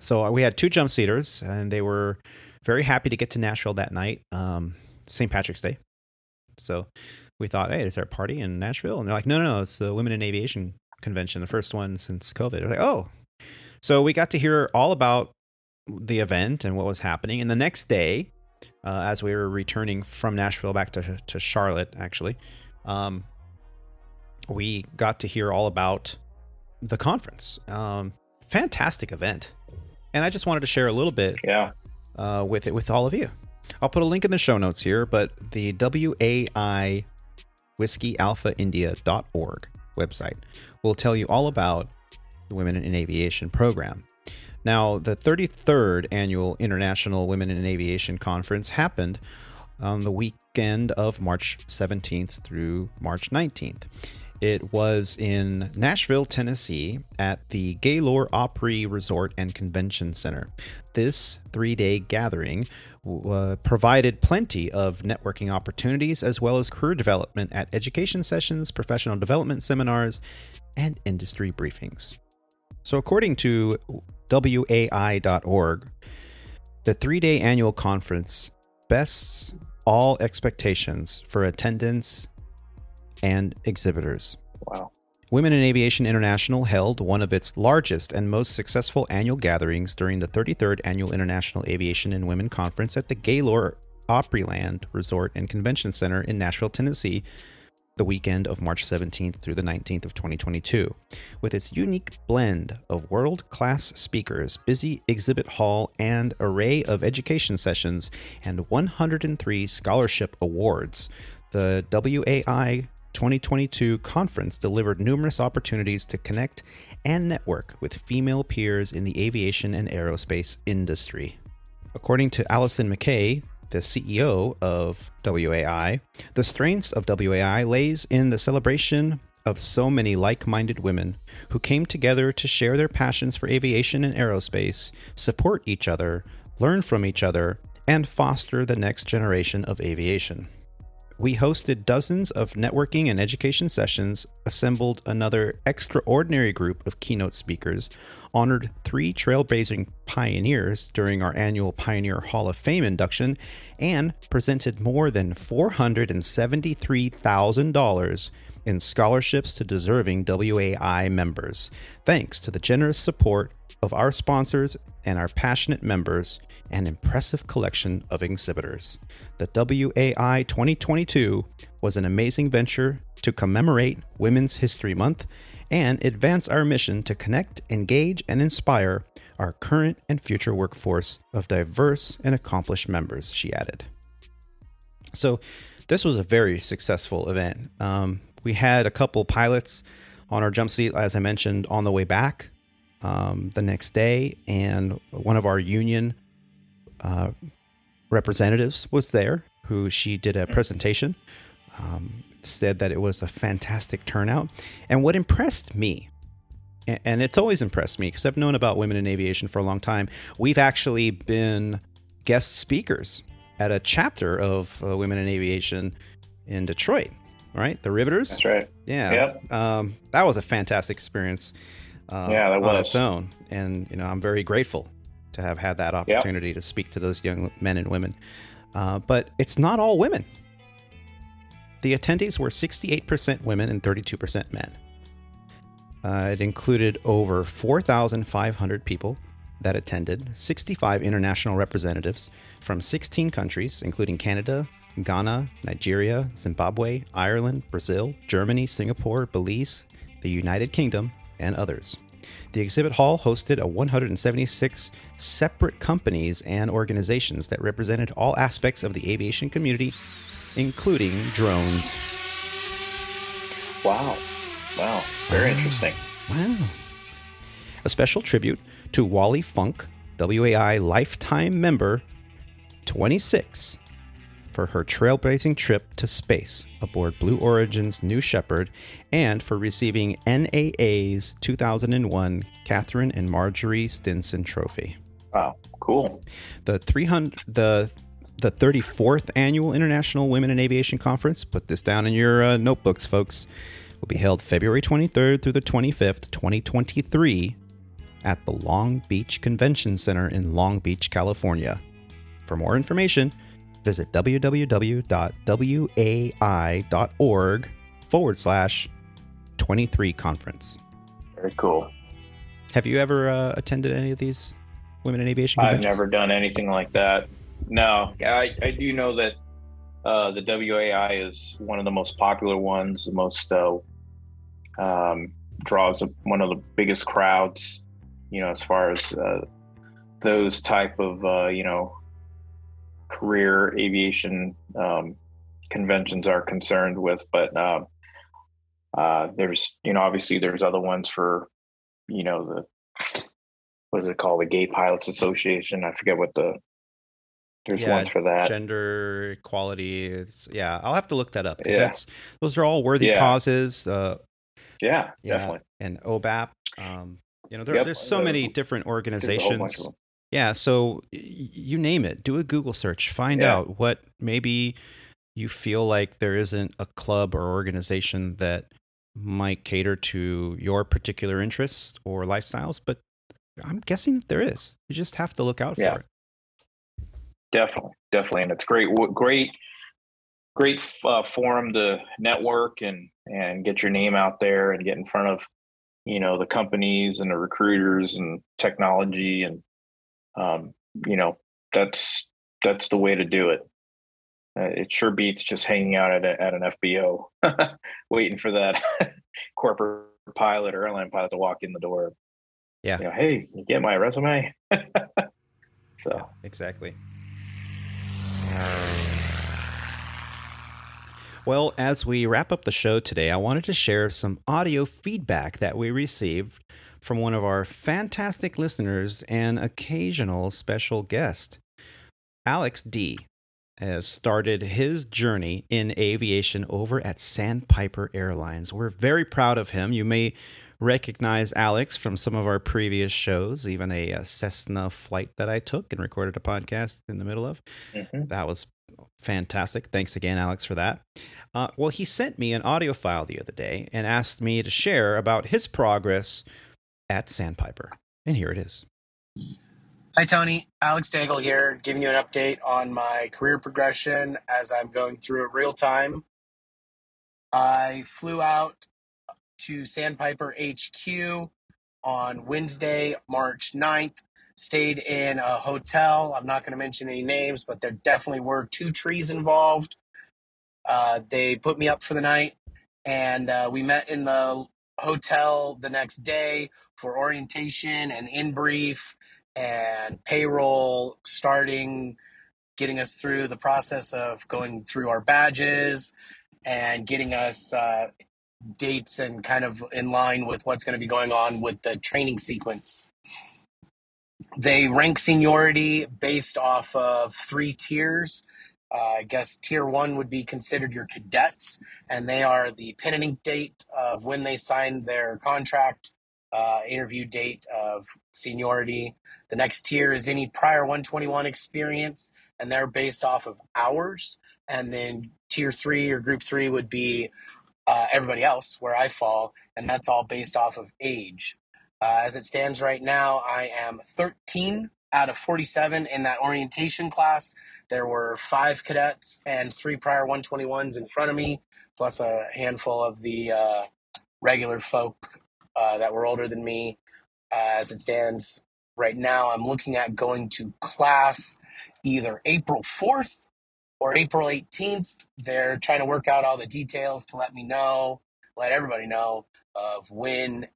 So we had two jump seaters, and they were very happy to get to Nashville that night, St. Patrick's Day. So we thought, hey, is there a party in Nashville? And they're like, no, it's the Women in Aviation Convention, the first one since COVID. They're like, oh. So we got to hear all about the event and what was happening. And the next day, as we were returning from Nashville back to Charlotte, actually, we got to hear all about the conference. Fantastic event. And I just wanted to share a little bit with all of you. I'll put a link in the show notes here, but the WAI whiskeyalphaindia.org website will tell you all about the Women in Aviation program. Now, the 33rd Annual International Women in Aviation Conference happened on the weekend of March 17th through March 19th. It was in Nashville, Tennessee, at the Gaylord Opry Resort and Convention Center. This 3-day gathering provided plenty of networking opportunities as well as career development at education sessions, professional development seminars, and industry briefings. So according to WAI.org, the 3-day annual conference bests all expectations for attendance and exhibitors. Wow. Women in Aviation International held one of its largest and most successful annual gatherings during the 33rd Annual International Aviation and Women Conference at the Gaylord Opryland Resort and Convention Center in Nashville, Tennessee, the weekend of March 17th through the 19th of 2022. With its unique blend of world-class speakers, busy exhibit hall, and array of education sessions, and 103 scholarship awards, the WAI 2022 conference delivered numerous opportunities to connect and network with female peers in the aviation and aerospace industry. According to Allison McKay, the CEO of WAI, the strengths of WAI lays in the celebration of so many like-minded women who came together to share their passions for aviation and aerospace, support each other, learn from each other, and foster the next generation of aviation. We hosted dozens of networking and education sessions, assembled another extraordinary group of keynote speakers, honored 3 trailblazing pioneers during our annual Pioneer Hall of Fame induction, and presented more than $473,000 in scholarships to deserving WAI members, thanks to the generous support of our sponsors and our passionate members, an impressive collection of exhibitors. The WAI 2022 was an amazing venture to commemorate Women's History Month and advance our mission to connect, engage, and inspire our current and future workforce of diverse and accomplished members, she added. So this was a very successful event. We had a couple pilots on our jump seat, as I mentioned, on the way back the next day, and one of our union representatives was there, who she did a presentation, said that it was a fantastic turnout. And what impressed me, and it's always impressed me because I've known about women in aviation for a long time, we've actually been guest speakers at a chapter of Women in Aviation in Detroit, right? The Riveters. That's right. Yeah. Yep. That was a fantastic experience. Yeah, that on was. its own. And, I'm very grateful to have had that opportunity to speak to those young men and women. But it's not all women. The attendees were 68% women and 32% men. It included over 4,500 people that attended, 65 international representatives from 16 countries, including Canada, Ghana, Nigeria, Zimbabwe, Ireland, Brazil, Germany, Singapore, Belize, the United Kingdom, and others. The exhibit hall hosted 176 separate companies and organizations that represented all aspects of the aviation community, including drones. Wow. Very interesting. Wow. A special tribute to Wally Funk, WAI Lifetime Member 26, for her trailblazing trip to space aboard Blue Origin's New Shepard, and for receiving NAA's 2001 Catherine and Marjorie Stinson Trophy. Wow, cool. The 34th Annual International Women in Aviation Conference, put this down in your notebooks, folks, will be held February 23rd through the 25th, 2023, at the Long Beach Convention Center in Long Beach, California. For more information, visit www.wai.org/23 conference. Very cool. Have you ever attended any of these Women in Aviation conventions? I've never done anything like that. No, I do know that the WAI is one of the most popular ones, the most draws one of the biggest crowds, as far as those type of, career aviation conventions are concerned with. But there's, obviously there's other ones for, what is it called? The Gay Pilots Association. I forget what there's ones for that. Gender equality. I'll have to look that up. Those are all worthy causes. Definitely. And OBAP. There's so many different organizations. Yeah, so you name it. Do a Google search. Find out what maybe you feel like there isn't a club or organization that might cater to your particular interests or lifestyles, but I'm guessing that there is. You just have to look out for it. Definitely. And it's great forum to network and get your name out there and get in front of, the companies and the recruiters and technology. And, that's the way to do it. It sure beats just hanging out at an FBO, waiting for that corporate pilot or airline pilot to walk in the door. Yeah. Hey, you get my resume? So exactly. Well, as we wrap up the show today, I wanted to share some audio feedback that we received from one of our fantastic listeners and occasional special guest. Alex D. has started his journey in aviation over at SandPiper Airlines. We're very proud of him. You may recognize Alex from some of our previous shows, even a Cessna flight that I took and recorded a podcast in the middle of. Mm-hmm. That was fantastic. Thanks again, Alex, for that. Well, he sent me an audio file the other day and asked me to share about his progress at SandPiper. And here it is. Hi, Tony. Alex Daigle here, giving you an update on my career progression as I'm going through it real time. I flew out to SandPiper HQ on Wednesday, March 9th, stayed in a hotel. I'm not going to mention any names, but there definitely were 2 trees involved. They put me up for the night, and we met in the hotel the next day for orientation and in brief and payroll, getting us through the process of going through our badges and getting us dates and kind of in line with what's going to be going on with the training sequence. They rank seniority based off of 3 tiers. I guess tier 1 would be considered your cadets, and they are the pen and ink date of when they signed their contract, interview date of seniority. The next tier is any prior 121 experience, and they're based off of hours. And then tier 3 or group 3 would be everybody else, where I fall, and that's all based off of age. As it stands right now, I am 13 out of 47 in that orientation class. There were 5 cadets and 3 prior 121s in front of me, plus a handful of the regular folk that were older than me. As it stands right now, I'm looking at going to class either April 4th or April 18th. They're trying to work out all the details to let everybody know of when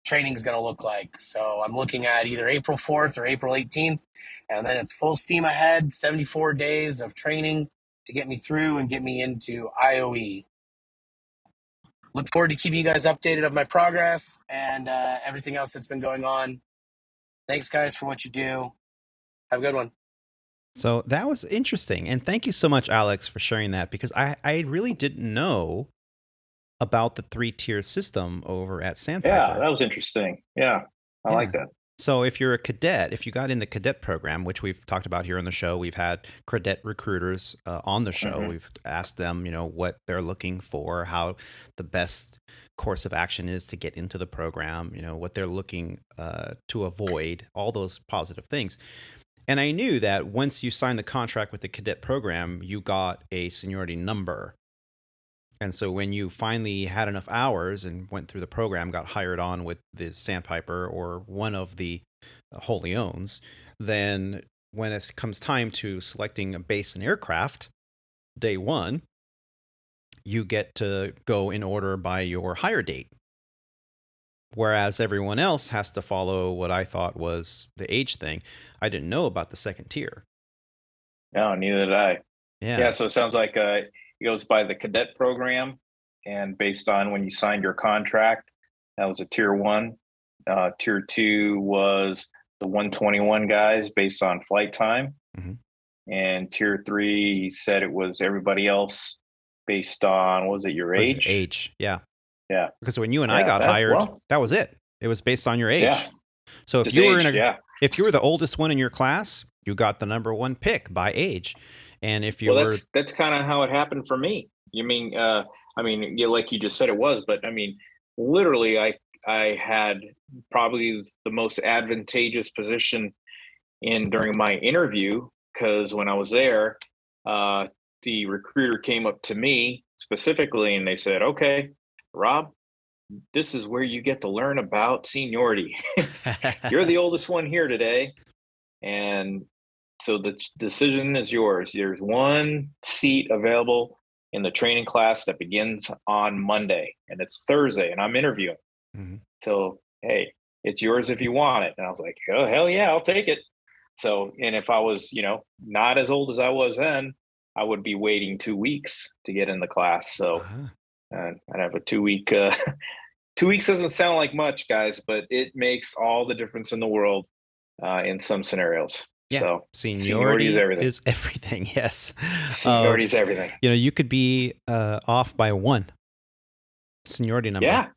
training is going to look like. So I'm looking at either April 4th or April 18th, and then it's full steam ahead, 74 days of training to get me through and get me into IOE. Look forward to keeping you guys updated of my progress and everything else that's been going on. Thanks, guys, for what you do. Have a good one. So that was interesting. And thank you so much, Alex, for sharing that, because I really didn't know about the 3-tier system over at SandPiper. Yeah, that was interesting. Yeah, I like that. So if you're a cadet, if you got in the cadet program, which we've talked about here on the show, we've had cadet recruiters on the show. Mm-hmm. We've asked them, what they're looking for, how the best course of action is to get into the program, what they're looking to avoid, all those positive things. And I knew that once you signed the contract with the cadet program, you got a seniority number. And so when you finally had enough hours and went through the program, got hired on with the SandPiper or one of the wholly owns, then when it comes time to selecting a base and aircraft, day 1, you get to go in order by your hire date. Whereas everyone else has to follow what I thought was the age thing. I didn't know about the 2nd tier. No, neither did I. Yeah, so it sounds like it goes by the cadet program, and based on when you signed your contract, that was a tier 1. Tier 2 was the 121 guys based on flight time. Mm-hmm. And tier 3 said it was everybody else based on, what was it, your age? Age, yeah. Yeah. Because when you and I got hired, that was it. It was based on your age. Yeah. So if you were if you were the oldest one in your class, you got the number 1 pick by age. And if you were, that's kind of how it happened for me. You mean, like you just said it was, but I mean, literally, I had probably the most advantageous position during my interview, because when I was there, the recruiter came up to me specifically and they said, "Okay, Rob, this is where you get to learn about seniority. You're the oldest one here today, and so the decision is yours. There's 1 seat available in the training class that begins on Monday, and it's Thursday, and I'm interviewing. Mm-hmm. So, hey, it's yours if you want it." And I was like, "Oh, hell yeah, I'll take it." So, and if I was, not as old as I was then, I would be waiting 2 weeks to get in the class. So I'd have a 2-week, 2 weeks doesn't sound like much, guys, but it makes all the difference in the world in some scenarios. Yeah, so seniority is everything. Yes, seniority is everything. You could be off by 1 seniority number. Yeah,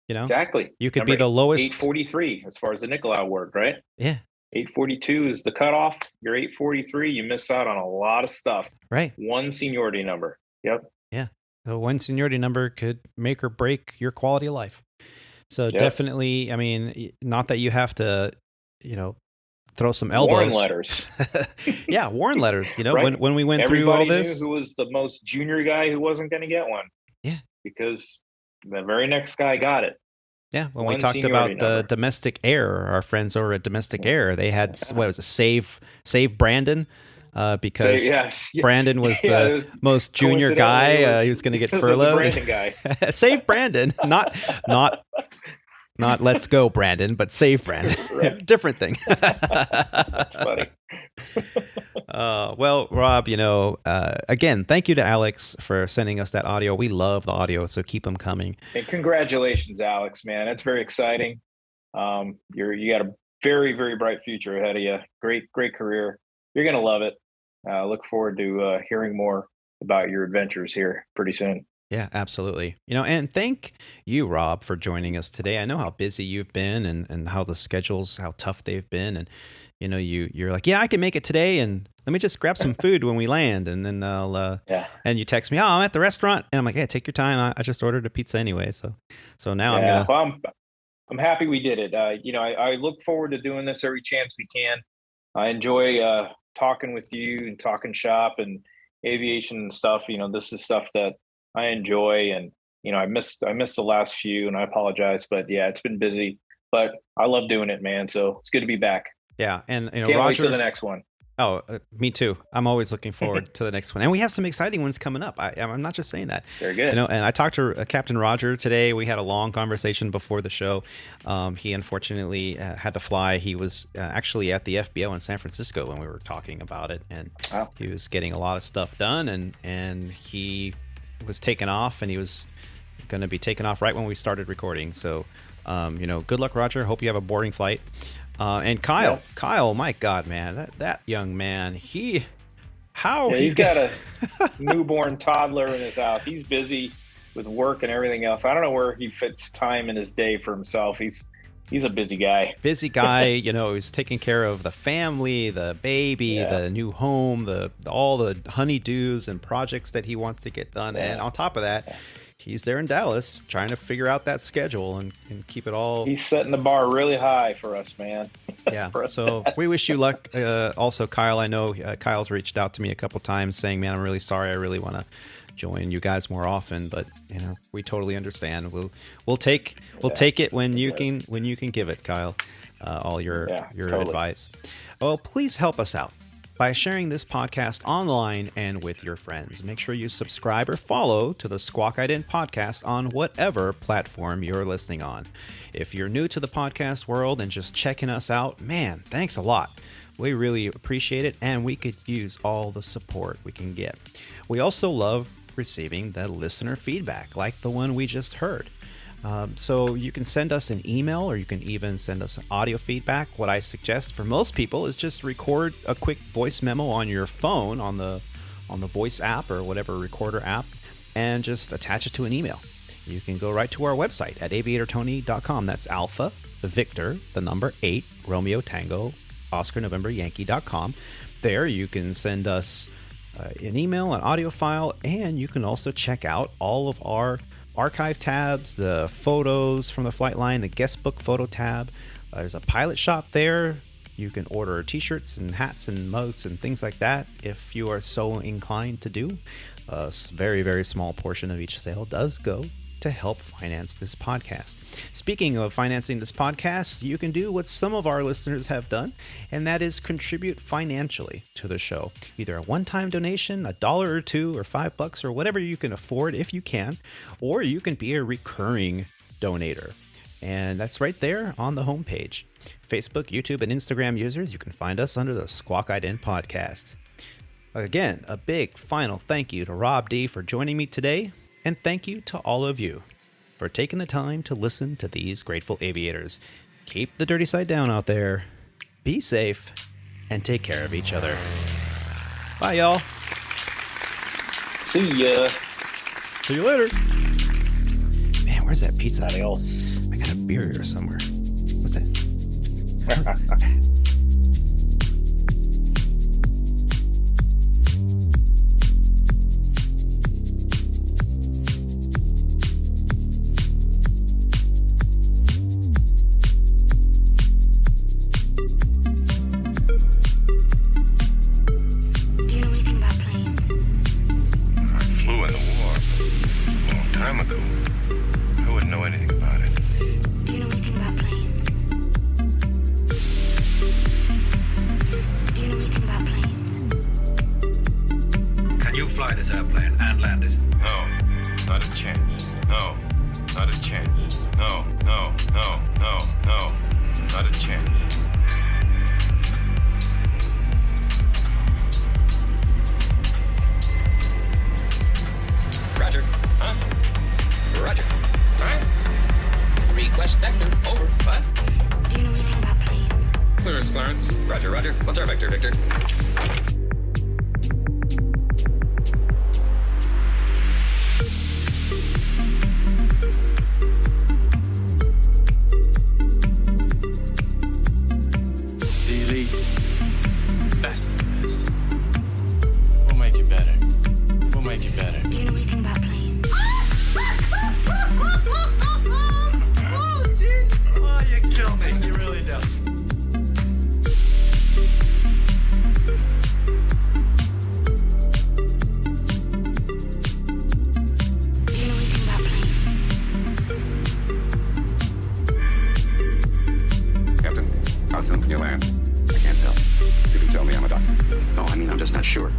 exactly. You could be the lowest. 843 as far as the Nicolau Award, right? Yeah. 842 is the cutoff. You're 843. You miss out on a lot of stuff. Right. 1 seniority number. Yep. Yeah. So 1 seniority number could make or break your quality of life. So definitely, I mean, not that you have to, throw some elbows. Warn letters. Yeah, warn letters. Right. when we went through all this. Everybody knew who was the most junior guy who wasn't going to get one. Yeah. Because the very next guy got it. Yeah, when we talked about Domestic Air, our friends over at Domestic Air, they had, what was it, Save Brandon, because Brandon was the most junior guy. He was going to get furloughed. Brandon guy. Save Brandon, not let's go Brandon, but save Brandon. Right. Different thing. That's funny. Well, Rob, again, thank you to Alex for sending us that audio. We love the audio, so keep them coming. And congratulations, Alex, man. That's very exciting. You got a very, very bright future ahead of you. Great career. You're going to love it. Look forward to hearing more about your adventures here pretty soon. Yeah, absolutely. And thank you, Rob, for joining us today. I know how busy you've been and how the schedules, how tough they've been. And, you're like, yeah, I can make it today. And let me just grab some food when we land. And then and you text me, oh, I'm at the restaurant. And I'm like, yeah, take your time. I just ordered a pizza anyway. So now I'm going to. Well, I'm happy we did it. I look forward to doing this every chance we can. I enjoy talking with you and talking shop and aviation and stuff. This is stuff that I enjoy, and I missed the last few, and I apologize, but yeah, it's been busy, but I love doing it, man. So it's good to be back. Yeah, and can't Roger, wait till the next one. Oh, me too. I'm always looking forward to the next one, and we have some exciting ones coming up. I'm not just saying that. Very good. And I talked to Captain Roger today. We had a long conversation before the show. He unfortunately had to fly. He was actually at the FBO in San Francisco when we were talking about it, and he was getting a lot of stuff done, and he was taken off, and he was going to be taken off right when we started recording. So, good luck, Roger. Hope you have a boarding flight. And Kyle, my God, man, that young man, he's got a newborn toddler in his house. He's busy with work and everything else. I don't know where he fits time in his day for himself. He's a busy guy. He's taking care of the family, the baby, the new home, all the honeydews and projects that he wants to get done. And on top of that, he's there in Dallas trying to figure out that schedule and keep it all. He's setting the bar really high for us, man. Yeah. So we wish you luck. Also, Kyle, I know Kyle's reached out to me a couple times saying, man, I'm really sorry. I really want to join you guys more often, but we totally understand. We'll take it when you can give it, Kyle. All your totally. Advice. Well, please help us out by sharing this podcast online and with your friends. Make sure you subscribe or follow to the Squawk Ident Podcast on whatever platform you're listening on. If you're new to the podcast world and just checking us out, man, thanks a lot. We really appreciate it, and we could use all the support we can get. We also love receiving the listener feedback like the one we just heard. So you can send us an email, or you can even send us audio feedback. What I suggest for most people is just record a quick voice memo on your phone on the voice app or whatever recorder app, and just attach it to an email. You can go right to our website at aviatortony.com. That's Alpha, Victor, the number 8, Romeo Tango, Oscar November Yankee.com. There you can send us an email, an audio file, and you can also check out all of our archive tabs, the photos from the flight line, the guest book photo tab. There's a pilot shop there. You can order t-shirts and hats and mugs and things like that if you are so inclined to do. A very, very small portion of each sale does go to help finance this podcast. Speaking of financing this podcast, you can do what some of our listeners have done, and that is contribute financially to the show. Either a one-time donation, $1 or $2 or $5 or whatever you can afford if you can, or you can be a recurring donator. And that's right there on the homepage. Facebook, YouTube, and Instagram users, you can find us under the Squawk Ident Podcast. Again, a big final thank you to Rob D for joining me today. And thank you to all of you for taking the time to listen to these grateful aviators. Keep the dirty side down out there. Be safe and take care of each other. Bye, y'all. See ya. See you later. Man, where's that pizza? Adios. I got a beer here somewhere. What's that? Lost vector. Over. What? Do you know anything about planes? Clearance, Clarence. Roger, roger. What's our vector, Victor? The elite. Best of the best. We'll make you better. We'll make you better. Do you know anything about planes? Oh, jeez. Oh, you kill me. You really do. Do you know anything about planes? Captain, how soon can you land? I can't tell. You can tell me, I'm a doctor. No, I mean, I'm just not sure.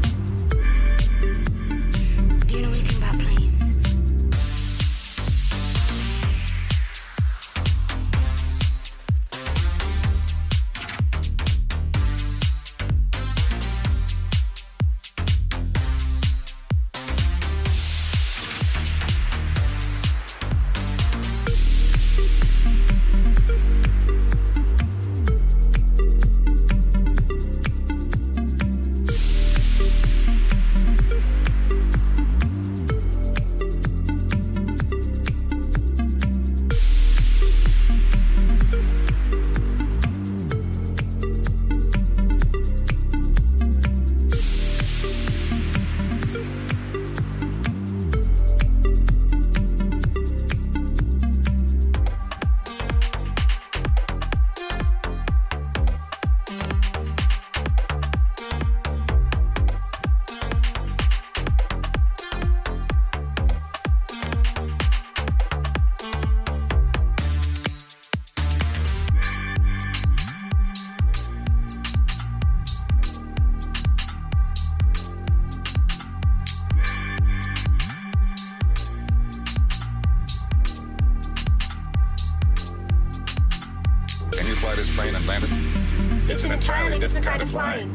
Do you know anything about planes? Can you fly this plane and land it? It's an entirely different kind of flying.